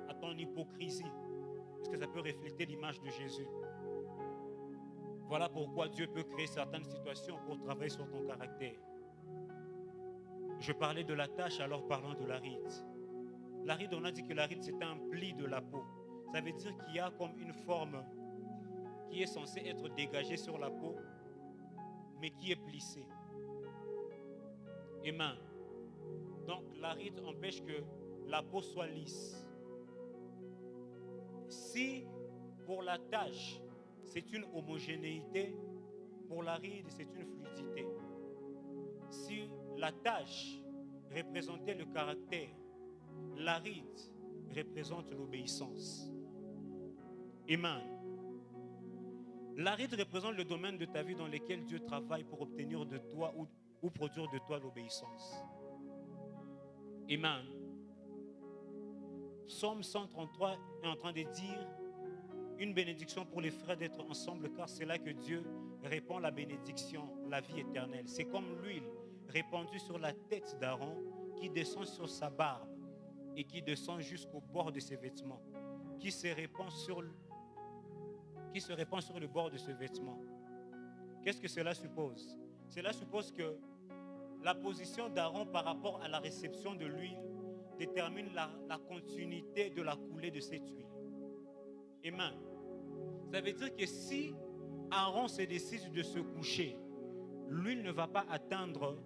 à ton hypocrisie, est-ce que ça peut refléter l'image de Jésus? Voilà pourquoi Dieu peut créer certaines situations pour travailler sur ton caractère. Je parlais de la tache, alors parlant de la ride. La ride, on a dit que la ride, c'est un pli de la peau. Ça veut dire qu'il y a comme une forme qui est censée être dégagée sur la peau, mais qui est plissée. Amen. Donc la ride empêche que la peau soit lisse. Si pour la tache, c'est une homogénéité, pour la ride, c'est une fluidité. Si la tache représentait le caractère, la ride représente l'obéissance. Amen. La ride représente le domaine de ta vie dans lequel Dieu travaille pour obtenir de toi ou produire de toi l'obéissance. Amen. Psaume 133 est en train de dire une bénédiction pour les frères d'être ensemble, car c'est là que Dieu répand la bénédiction, la vie éternelle. C'est comme l'huile répandue sur la tête d'Aaron qui descend sur sa barbe et qui descend jusqu'au bord de ses vêtements, qui se répand sur le bord de ce vêtement. Qu'est-ce que cela suppose? Cela suppose que la position d'Aaron par rapport à la réception de l'huile détermine la continuité de la coulée de cette huile. Amen. Ça veut dire que si Aaron se décide de se coucher, l'huile ne va pas atteindre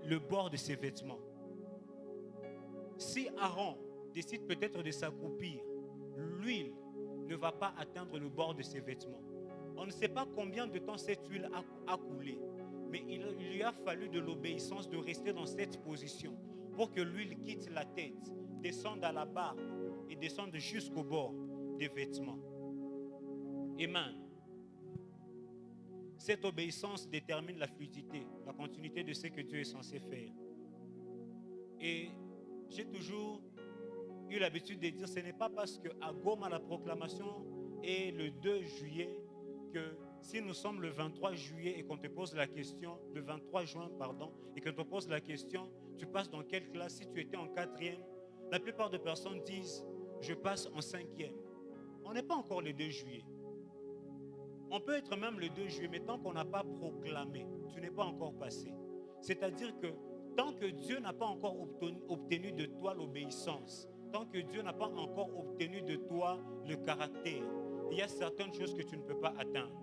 le bord de ses vêtements. Si Aaron décide peut-être de s'accroupir, l'huile ne va pas atteindre le bord de ses vêtements. On ne sait pas combien de temps cette huile a coulé, mais il lui a fallu de l'obéissance de rester dans cette position pour que l'huile quitte la tête, descende à la barbe et descende jusqu'au bord des vêtements. Amen. Cette obéissance détermine la fluidité, la continuité de ce que Dieu est censé faire. Et j'ai toujours eu l'habitude de dire, ce n'est pas parce qu'à Goma, la proclamation est le 2 juillet, que si nous sommes le 23 juillet et qu'on te pose la question, le 23 juin, pardon, et qu'on te pose la question, tu passes dans quelle classe? Si tu étais en 4e, la plupart des personnes disent, je passe en 5e. On n'est pas encore le 2 juillet. On peut être même le 2 juillet, mais tant qu'on n'a pas proclamé, tu n'es pas encore passé. C'est-à-dire que tant que Dieu n'a pas encore obtenu de toi l'obéissance, tant que Dieu n'a pas encore obtenu de toi le caractère, il y a certaines choses que tu ne peux pas atteindre.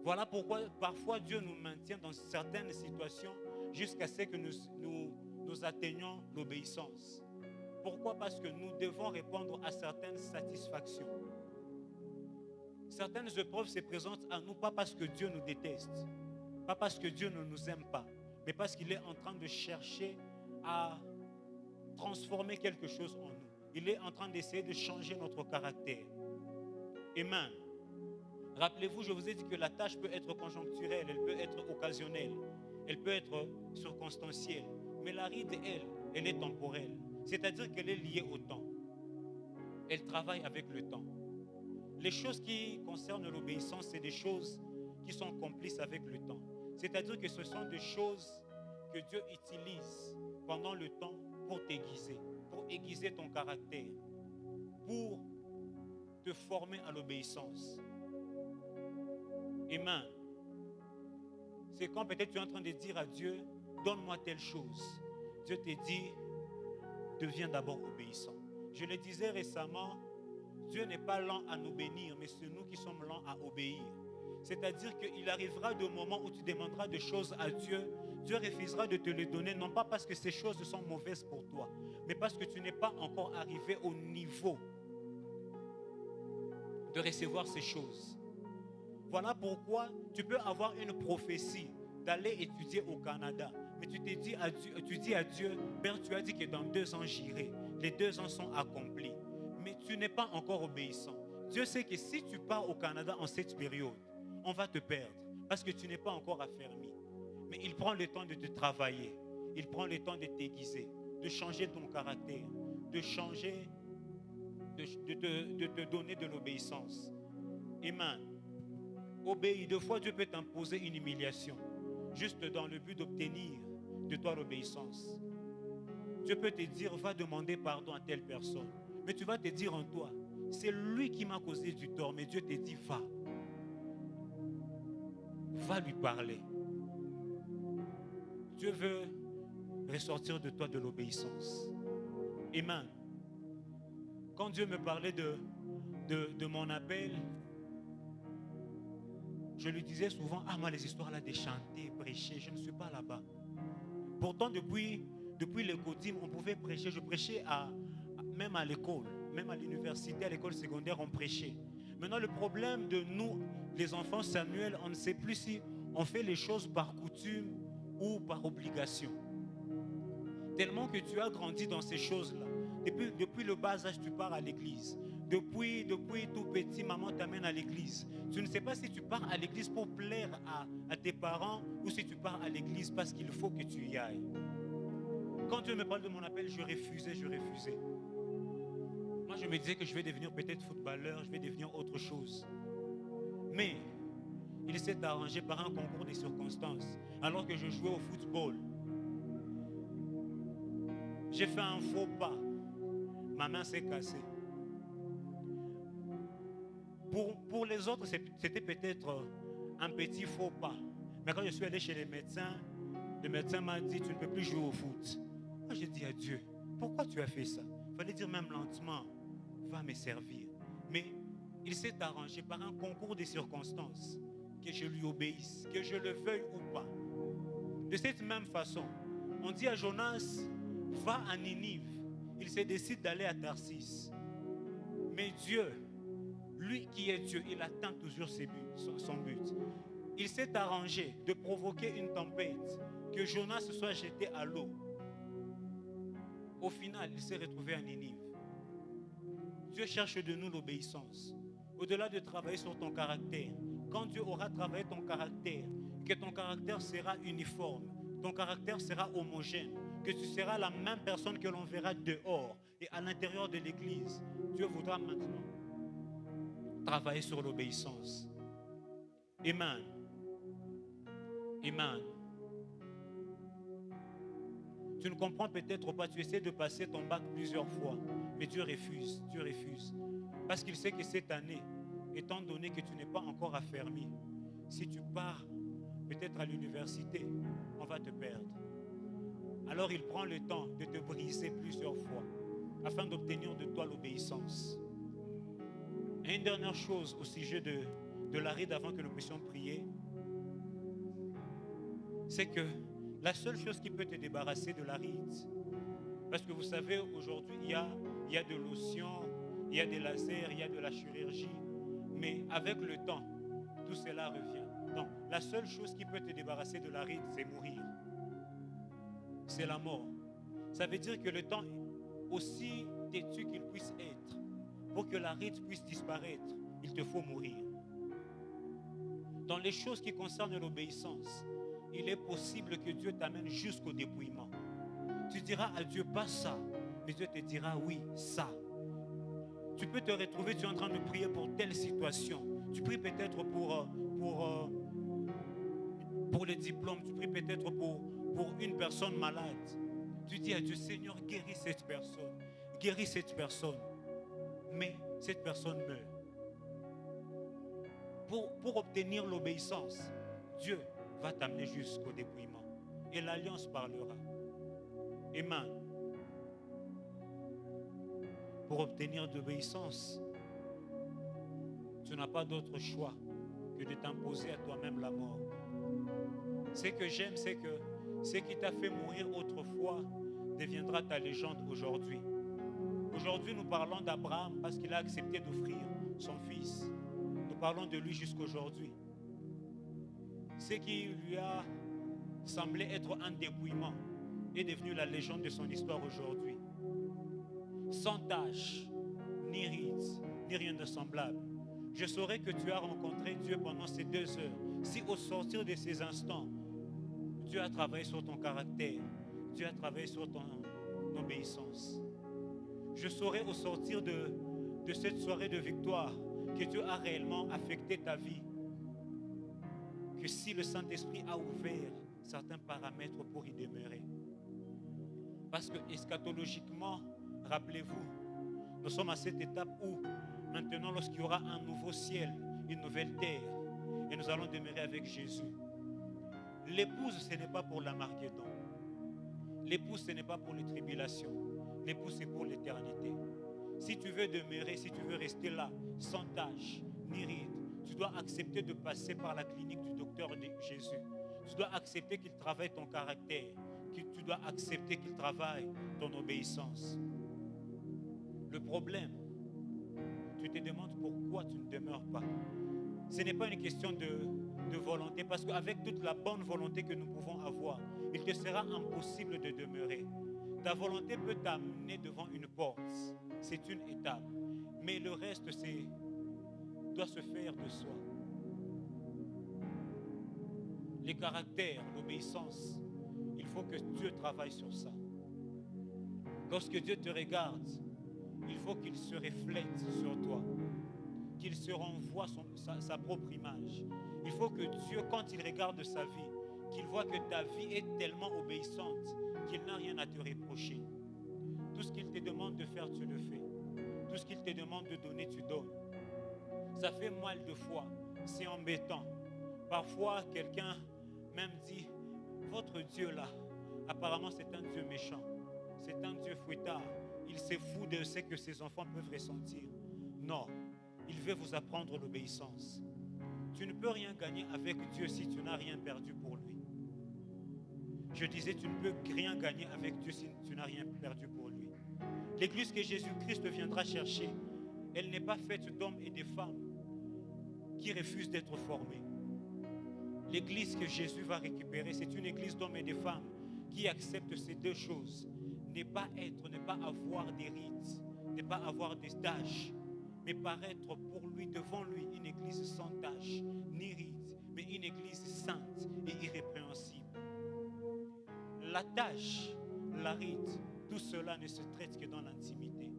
Voilà pourquoi parfois Dieu nous maintient dans certaines situations jusqu'à ce que nous atteignions l'obéissance. Pourquoi? Parce que nous devons répondre à certaines satisfactions. Certaines épreuves se présentent à nous pas parce que Dieu nous déteste, pas parce que Dieu ne nous aime pas, mais parce qu'il est en train de chercher à transformer quelque chose en nous. Il est en train d'essayer de changer notre caractère. Amen. Rappelez-vous, je vous ai dit que la tâche peut être conjoncturelle, elle peut être occasionnelle, elle peut être circonstancielle. Mais la ride, elle est temporelle. C'est-à-dire qu'elle est liée au temps. Elle travaille avec le temps. Les choses qui concernent l'obéissance, c'est des choses qui sont complices avec le temps. C'est-à-dire que ce sont des choses que Dieu utilise pendant le temps pour t'aiguiser, pour aiguiser ton caractère, pour te former à l'obéissance. Amen. C'est quand peut-être tu es en train de dire à Dieu, donne-moi telle chose. Dieu te dit, deviens d'abord obéissant. Je le disais récemment, Dieu n'est pas lent à nous bénir, mais c'est nous qui sommes lents à obéir. C'est-à-dire qu'il arrivera des moments où tu demanderas des choses à Dieu. Dieu refusera de te les donner, non pas parce que ces choses sont mauvaises pour toi, mais parce que tu n'es pas encore arrivé au niveau de recevoir ces choses. Voilà pourquoi tu peux avoir une prophétie d'aller étudier au Canada. Mais tu dis à Dieu, Père, tu as dit que dans 2 ans j'irai. Les 2 ans sont accomplis. Mais tu n'es pas encore obéissant. Dieu sait que si tu pars au Canada en cette période, on va te perdre parce que tu n'es pas encore affermi. Mais il prend le temps de te travailler. Il prend le temps de t'aiguiser, de changer ton caractère, de changer, de te donner de l'obéissance. Amen. Obéis. 2 fois, Dieu peut t'imposer une humiliation, juste dans le but d'obtenir de toi l'obéissance. Dieu peut te dire, va demander pardon à telle personne. Mais tu vas te dire en toi, c'est lui qui m'a causé du tort. Mais Dieu te dit, va. Va lui parler. Dieu veut ressortir de toi de l'obéissance. Amen. Quand Dieu me parlait de mon appel, je lui disais souvent, ah moi les histoires là de chanter, prêcher, je ne suis pas là-bas. Pourtant depuis le CODIM, on pouvait prêcher. Je prêchais même à l'école, même à l'université, à l'école secondaire, on prêchait. Maintenant le problème de nous, les enfants Samuel, on ne sait plus si on fait les choses par coutume ou par obligation. Tellement que tu as grandi dans ces choses-là. Depuis le bas âge, tu pars à l'église. Depuis tout petit, maman t'amène à l'église. Tu ne sais pas si tu pars à l'église pour plaire à tes parents ou si tu pars à l'église parce qu'il faut que tu y ailles. Quand Dieu me parle de mon appel, je refusais. Moi, je me disais que je vais devenir peut-être footballeur, je vais devenir autre chose. Mais il s'est arrangé par un concours des circonstances. Alors que je jouais au football, j'ai fait un faux pas. Ma main s'est cassée. Pour les autres, c'était peut-être un petit faux pas. Mais quand je suis allé chez les médecins, le médecin m'a dit, tu ne peux plus jouer au foot. Moi, j'ai dit à Dieu, pourquoi tu as fait ça? Il fallait dire même lentement, va me servir. Mais il s'est arrangé par un concours des circonstances que je lui obéisse, que je le veuille ou pas. De cette même façon, on dit à Jonas, va à Ninive. Il se décide d'aller à Tarsis. Mais Dieu, lui qui est Dieu, il atteint toujours son but. Il s'est arrangé de provoquer une tempête, que Jonas se soit jeté à l'eau. Au final, il s'est retrouvé à Ninive. Dieu cherche de nous l'obéissance. Au-delà de travailler sur ton caractère, quand Dieu aura travaillé ton caractère, que ton caractère sera uniforme, ton caractère sera homogène, que tu seras la même personne que l'on verra dehors et à l'intérieur de l'église, Dieu voudra maintenant travailler sur l'obéissance. Amen. Amen. Tu ne comprends peut-être pas, tu essaies de passer ton bac plusieurs fois, mais Dieu refuse. Parce qu'il sait que cette année, étant donné que tu n'es pas encore affermi, si tu pars peut-être à l'université, on va te perdre. Alors il prend le temps de te briser plusieurs fois afin d'obtenir de toi l'obéissance. Et une dernière chose au sujet de la ride avant que nous puissions prier, c'est que la seule chose qui peut te débarrasser de la ride, parce que vous savez, aujourd'hui, il y a de lotion, il y a des lasers, il y a de la chirurgie, mais avec le temps, tout cela revient. Donc, la seule chose qui peut te débarrasser de la ride, c'est mourir. C'est la mort. Ça veut dire que le temps, aussi têtu qu'il puisse être, pour que la ride puisse disparaître, il te faut mourir. Dans les choses qui concernent l'obéissance, il est possible que Dieu t'amène jusqu'au dépouillement. Tu diras à Dieu, pas ça, mais Dieu te dira, oui, ça. Tu peux te retrouver, tu es en train de prier pour telle situation. Tu pries peut-être pour les diplômes, tu pries peut-être pour une personne malade. Tu dis à Dieu, Seigneur, guéris cette personne. Mais cette personne meurt. Pour obtenir l'obéissance, Dieu va t'amener jusqu'au dépouillement. Et l'alliance parlera. Amen. Pour obtenir l'obéissance, tu n'as pas d'autre choix que de t'imposer à toi-même la mort. Ce que j'aime, c'est que ce qui t'a fait mourir autrefois deviendra ta légende aujourd'hui. Aujourd'hui, nous parlons d'Abraham parce qu'il a accepté d'offrir son fils. Nous parlons de lui jusqu'aujourd'hui. Ce qui lui a semblé être un dépouillement est devenu la légende de son histoire aujourd'hui. Sans tache, ni ride, ni rien de semblable. Je saurais que tu as rencontré Dieu pendant ces 2 heures. Si au sortir de ces instants, Dieu a travaillé sur ton caractère, Dieu a travaillé sur ton obéissance. Je saurais au sortir de cette soirée de victoire que Dieu a réellement affecté ta vie. Que si le Saint-Esprit a ouvert certains paramètres pour y demeurer. Parce que eschatologiquement, rappelez-vous, nous sommes à cette étape où maintenant lorsqu'il y aura un nouveau ciel, une nouvelle terre, et nous allons demeurer avec Jésus. L'épouse, ce n'est pas pour l'Armageddon. L'épouse, ce n'est pas pour les tribulations. L'épouse, c'est pour l'éternité. Si tu veux demeurer, si tu veux rester là, sans tache, ni ride, tu dois accepter de passer par la clinique du docteur de Jésus. Tu dois accepter qu'il travaille ton caractère. Tu dois accepter qu'il travaille ton obéissance. Le problème, tu te demandes pourquoi tu ne demeures pas. Ce n'est pas une question de volonté, parce qu'avec toute la bonne volonté que nous pouvons avoir, il te sera impossible de demeurer. Ta volonté peut t'amener devant une porte. C'est une étape. Mais le reste, doit se faire de soi. Les caractères, l'obéissance, il faut que Dieu travaille sur ça. Lorsque Dieu te regarde, il faut qu'il se reflète sur toi, qu'il se renvoie sa propre image. Il faut que Dieu, quand il regarde sa vie, qu'il voit que ta vie est tellement obéissante qu'il n'a rien à te reprocher. Tout ce qu'il te demande de faire, tu le fais. Tout ce qu'il te demande de donner, tu donnes. Ça fait mal de fois, c'est embêtant. Parfois, quelqu'un même dit, votre Dieu là, apparemment c'est un Dieu méchant, c'est un Dieu fouettard. Il se fout de ce que ses enfants peuvent ressentir. Non, il veut vous apprendre l'obéissance. Tu ne peux rien gagner avec Dieu si tu n'as rien perdu pour lui. Je disais, tu ne peux rien gagner avec Dieu si tu n'as rien perdu pour lui. L'église que Jésus-Christ viendra chercher, elle n'est pas faite d'hommes et de femmes qui refusent d'être formés. L'église que Jésus va récupérer, c'est une église d'hommes et de femmes qui acceptent ces 2 choses. Ne pas avoir des rites, ne pas avoir des tâches, mais paraître pour lui, devant lui, une église sans tâche, ni rite, mais une église sainte et irrépréhensible. La tâche, la rite, tout cela ne se traite que dans l'intimité.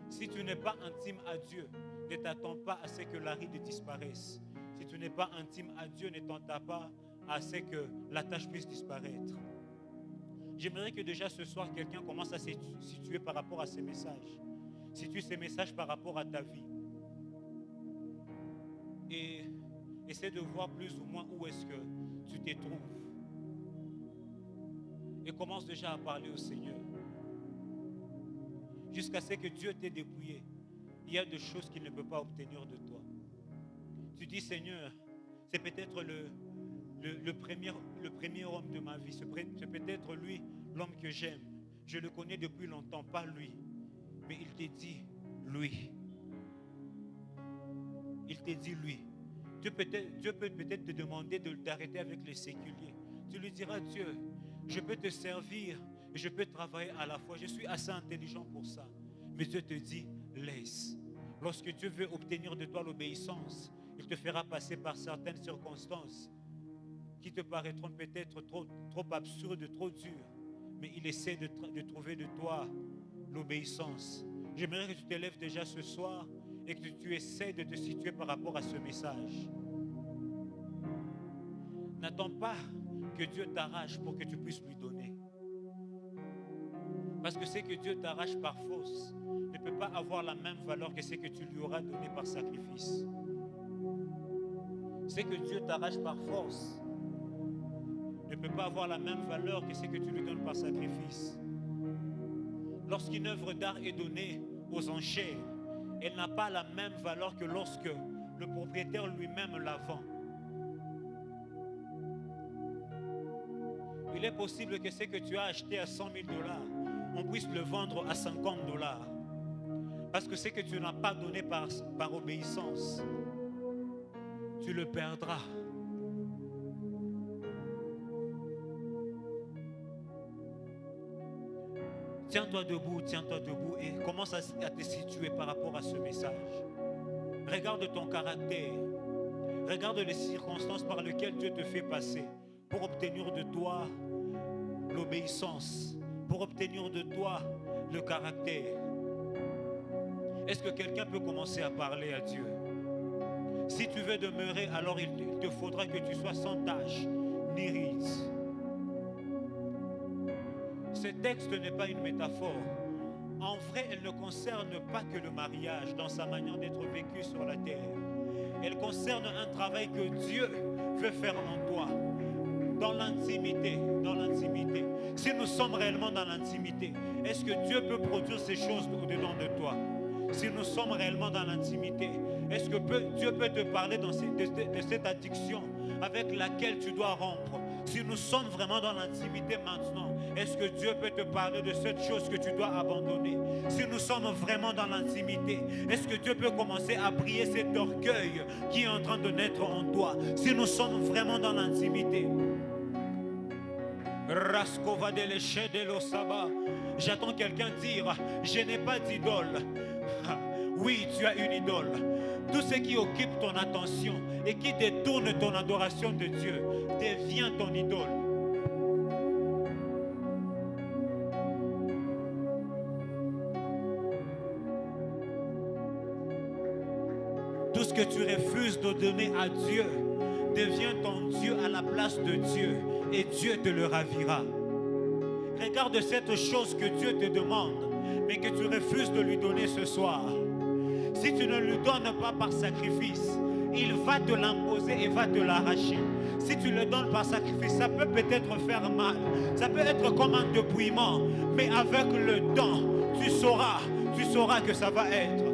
Si tu n'es pas intime à Dieu, ne t'attends pas à ce que la rite disparaisse. Si tu n'es pas intime à Dieu, ne t'attends pas à ce que la tâche puisse disparaître. J'aimerais que déjà ce soir, quelqu'un commence à se situer par rapport à ces messages. Situe ces messages par rapport à ta vie. Et essaie de voir plus ou moins où est-ce que tu te trouves. Et commence déjà à parler au Seigneur. Jusqu'à ce que Dieu t'ait dépouillé. Il y a des choses qu'il ne peut pas obtenir de toi. Tu dis, Seigneur, c'est peut-être le premier homme de ma vie. C'est peut-être lui, l'homme que j'aime. Je le connais depuis longtemps, pas lui. Mais il te dit, lui. Il te dit, lui. Dieu peut peut-être te demander d'arrêter avec les séculiers. Tu lui diras, Dieu, je peux te servir et je peux travailler à la fois. Je suis assez intelligent pour ça. Mais Dieu te dit, laisse. Lorsque Dieu veut obtenir de toi l'obéissance, il te fera passer par certaines circonstances qui te paraîtront peut-être trop absurdes, trop dures. Mais il essaie de trouver de toi l'obéissance. J'aimerais que tu te lèves déjà ce soir et que tu essaies de te situer par rapport à ce message. N'attends pas que Dieu t'arrache pour que tu puisses lui donner. Parce que ce que Dieu t'arrache par force ne peut pas avoir la même valeur que ce que tu lui auras donné par sacrifice. Ce que Dieu t'arrache par force ne peut pas avoir la même valeur que ce que tu lui donnes par sacrifice. Lorsqu'une œuvre d'art est donnée aux enchères, elle n'a pas la même valeur que lorsque le propriétaire lui-même la vend. Il est possible que ce que tu as acheté à 100 000 $, on puisse le vendre à 50 $. Parce que ce que tu n'as pas donné par obéissance, tu le perdras. Tiens-toi debout et commence à te situer par rapport à ce message. Regarde ton caractère. Regarde les circonstances par lesquelles Dieu te fait passer pour obtenir de toi l'obéissance, pour obtenir de toi le caractère. Est-ce que quelqu'un peut commencer à parler à Dieu? Si tu veux demeurer, alors il te faudra que tu sois sans tache ni ride. Ce texte n'est pas une métaphore. En vrai, elle ne concerne pas que le mariage dans sa manière d'être vécu sur la terre. Elle concerne un travail que Dieu veut faire en toi. Dans l'intimité, Si nous sommes réellement dans l'intimité, est-ce que Dieu peut produire ces choses au-dedans de toi? Si nous sommes réellement dans l'intimité, est-ce que Dieu peut te parler de cette addiction avec laquelle tu dois rompre? Si nous sommes vraiment dans l'intimité maintenant, est-ce que Dieu peut te parler de cette chose que tu dois abandonner? Si nous sommes vraiment dans l'intimité, est-ce que Dieu peut commencer à briller cet orgueil qui est en train de naître en toi? Si nous sommes vraiment dans l'intimité. J'attends quelqu'un dire, je n'ai pas d'idole. Oui, tu as une idole. Tout ce qui occupe ton attention et qui détourne ton adoration de Dieu devient ton idole. Tout ce que tu refuses de donner à Dieu devient ton Dieu à la place de Dieu et Dieu te le ravira. Regarde cette chose que Dieu te demande, mais que tu refuses de lui donner ce soir. Si tu ne lui donnes pas par sacrifice, il va te l'imposer et va te l'arracher. Si tu le donnes par sacrifice, ça peut peut-être faire mal. Ça peut être comme un dépouillement. Mais avec le temps, tu sauras que ça va être.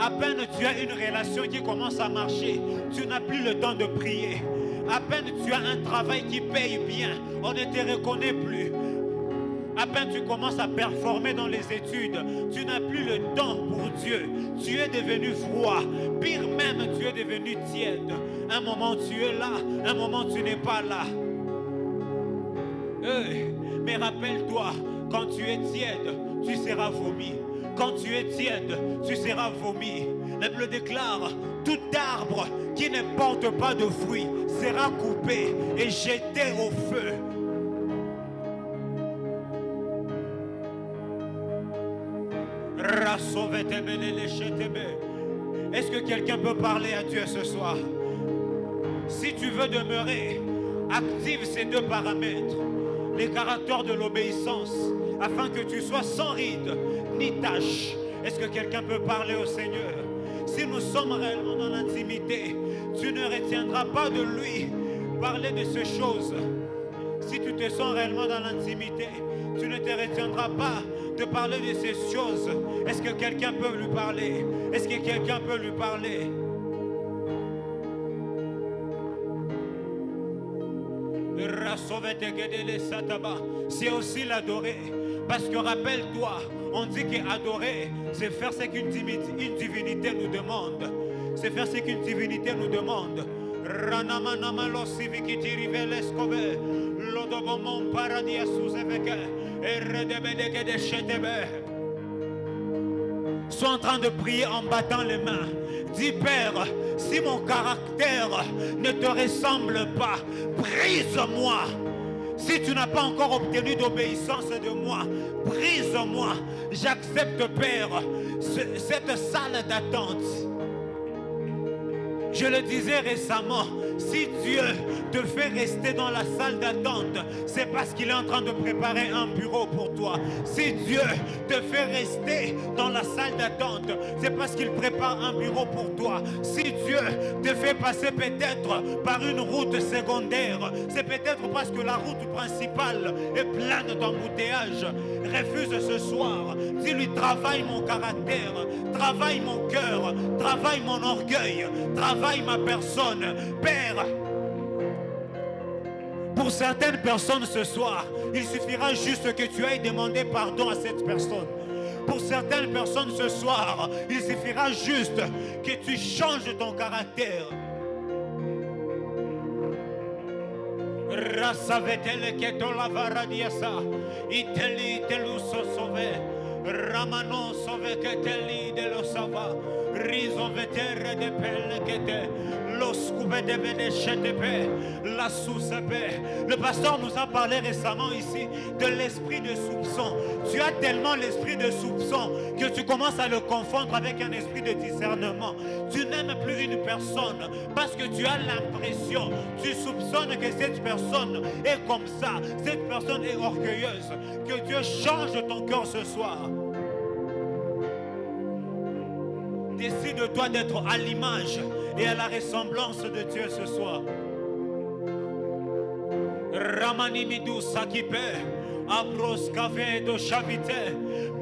À peine tu as une relation qui commence à marcher, tu n'as plus le temps de prier. À peine tu as un travail qui paye bien, on ne te reconnaît plus. À peine tu commences à performer dans les études, tu n'as plus le temps pour Dieu. Tu es devenu froid. Pire même, tu es devenu tiède. Un moment tu es là, un moment tu n'es pas là. Mais rappelle-toi, quand tu es tiède, tu seras vomi. Quand tu es tiède, tu seras vomi. La Bible déclare, tout arbre qui ne porte pas de fruits sera coupé et jeté au feu. Est-ce que quelqu'un peut parler à Dieu ce soir? Si tu veux demeurer, active ces deux paramètres, les caractères de l'obéissance, afin que tu sois sans ride ni tache. Est-ce que quelqu'un peut parler au Seigneur? Si nous sommes réellement dans l'intimité, tu ne retiendras pas de lui parler de ces choses. Si tu te sens réellement dans l'intimité, tu ne te retiendras pas de parler de ces choses. Est-ce que quelqu'un peut lui parler? Est-ce que quelqu'un peut lui parler? C'est aussi l'adorer. Parce que rappelle-toi, on dit qu'adorer, c'est faire ce qu'une divinité nous demande. C'est faire ce qu'une divinité nous demande. Sois en train de prier en battant les mains. Dis, Père, si mon caractère ne te ressemble pas, brise-moi. Si tu n'as pas encore obtenu d'obéissance de moi, brise-moi. J'accepte, Père, cette salle d'attente. Je le disais récemment, si Dieu te fait rester dans la salle d'attente, c'est parce qu'il est en train de préparer un bureau pour toi. Si Dieu te fait rester dans la salle d'attente, c'est parce qu'il prépare un bureau pour toi. Si Dieu te fait passer peut-être par une route secondaire, c'est peut-être parce que la route principale est pleine d'embouteillages. Refuse ce soir. Dis-lui, travaille mon caractère, travaille mon cœur, travaille mon orgueil, travaille ma personne. Père, pour certaines personnes ce soir, il suffira juste que tu ailles demander pardon à cette personne. Pour certaines personnes ce soir, il suffira juste que tu changes ton caractère. Rasavetele ketola varadiasa, iteli teluso sove, ramano sove keteli de lo sava, riso vetere de pelle kete, los de benechetepe, la sousepe. Le pasteur nous a parlé récemment ici de l'esprit de soupçon. Tu as tellement l'esprit de soupçon que tu commences à le confondre avec un esprit de discernement. Tu n'aimes plus une personne parce que tu as l'impression, tu soupçonnes que cette personne est comme ça, cette personne est orgueilleuse. Que Dieu change ton cœur ce soir. Décide-toi d'être à l'image et à la ressemblance de Dieu ce soir. Ramani midou sakipe, abros kave do chavite,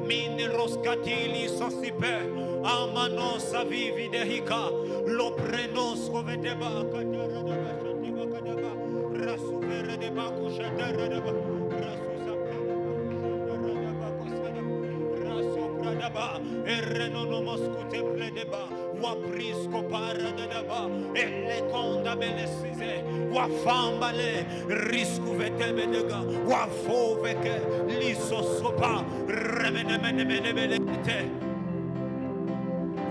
mineros katili sosipe, amano savivi de hika, lo prenos kovedeba kadara de bashantiba kadaba, rasuvere de bakushatara de ba, rasusa erreno no moscute pledeba, waprisco para de deba, e le conda belesize, wafambale, riscu vetebedega, wafoveke, liso sopa, remenemenemenebelete.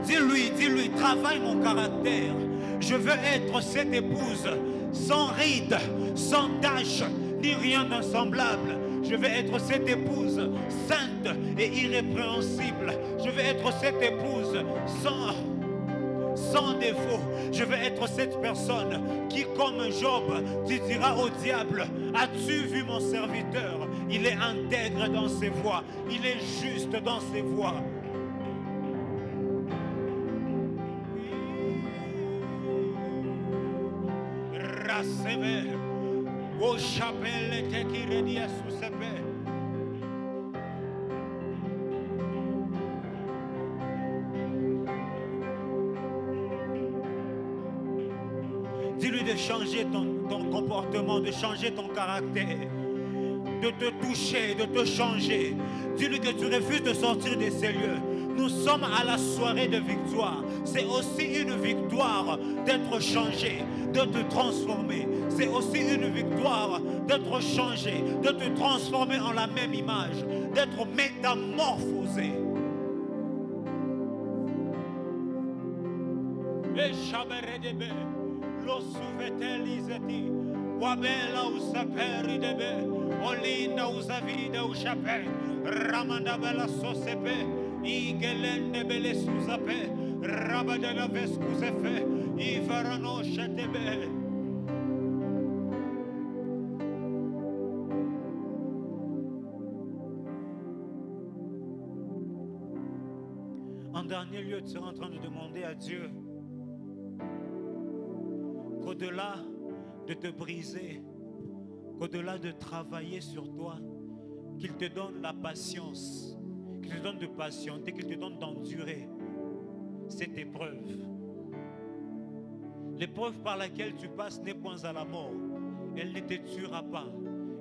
Dis-lui, travaille mon caractère. Je veux être cette épouse sans rides, sans taches, ni rien de semblable. Je veux être cette épouse sainte et irrépréhensible. Je veux être cette épouse sans défaut. Je veux être cette personne qui, comme Job, tu diras au diable, as-tu vu mon serviteur? Il est intègre dans ses voies. Il est juste dans ses voies. Raseve, o chapelle te qui redia sous ses pères. Dis-lui de changer ton comportement, de changer ton caractère, de te toucher, de te changer. Dis-lui que tu refuses de sortir de ces lieux. Nous sommes à la soirée de victoire. C'est aussi une victoire d'être changé, de te transformer. C'est aussi une victoire d'être changé, de te transformer en la même image, d'être métamorphosé. Et Chaberedebe, lo souvetelizeti, wabela usaperi debe, olinda usavida uchape, ramanda bela sosepe. Igelende bele souzape, rabadela veskusefe, ivarano chetebe. En dernier lieu, tu seras en train de demander à Dieu qu'au-delà de te briser, qu'au-delà de travailler sur toi, qu'il te donne la patience, qu'il te donne de patienter, qu'il te donne d'endurer cette épreuve. L'épreuve par laquelle tu passes n'est point à la mort. Elle ne te tuera pas.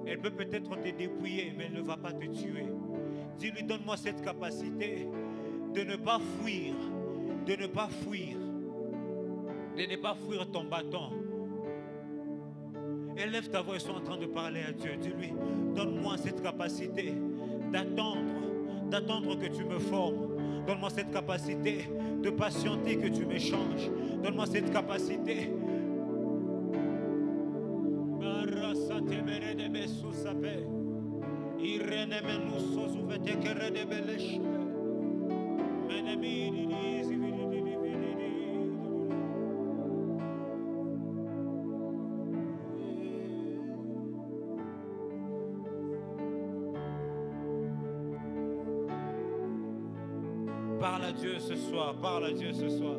Elle peut peut-être te dépouiller, mais elle ne va pas te tuer. Dis-lui, donne-moi cette capacité de ne pas fuir, de ne pas fuir, de ne pas fuir ton bâton. Élève ta voix et sois en train de parler à Dieu. Dis-lui, donne-moi cette capacité d'attendre que tu me formes. Donne-moi cette capacité de patienter que tu me changes. Donne-moi cette capacité. Parle à Dieu ce soir, parle à Dieu ce soir.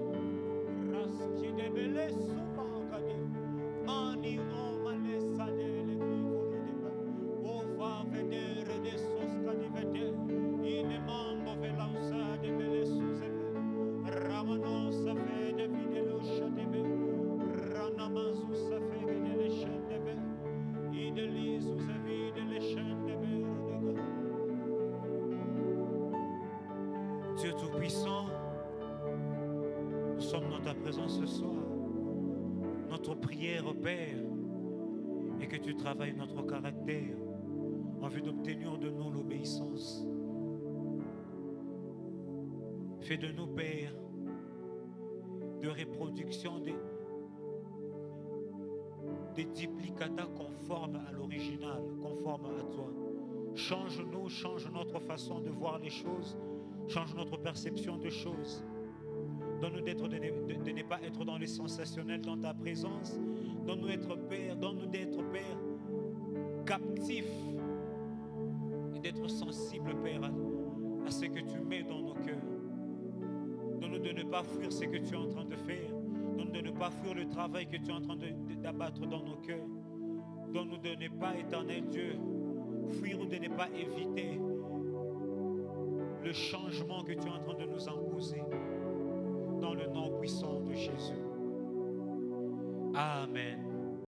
Dieu Tout-Puissant, nous sommes dans ta présence ce soir. Notre prière, Père, est que tu travailles notre caractère en vue d'obtenir de nous l'obéissance. Fais de nous, Père, de reproduction des duplicata conformes à l'original, conformes à toi. Change-nous, change notre façon de voir les choses, change notre perception de choses. Donne-nous de ne pas être dans les sensationnels dans ta présence. Donne-nous d'être Père, captifs et d'être sensibles, Père, à ce que tu mets dans nos cœurs. Donne-nous de ne pas fuir ce que tu es en train de faire. Donne-nous de ne pas fuir le travail que tu es en train d'abattre dans nos cœurs. Donne-nous de ne pas, éternel Dieu, fuir ou de ne pas éviter le changement que tu es en train de nous imposer. Dans le nom puissant de Jésus. Amen.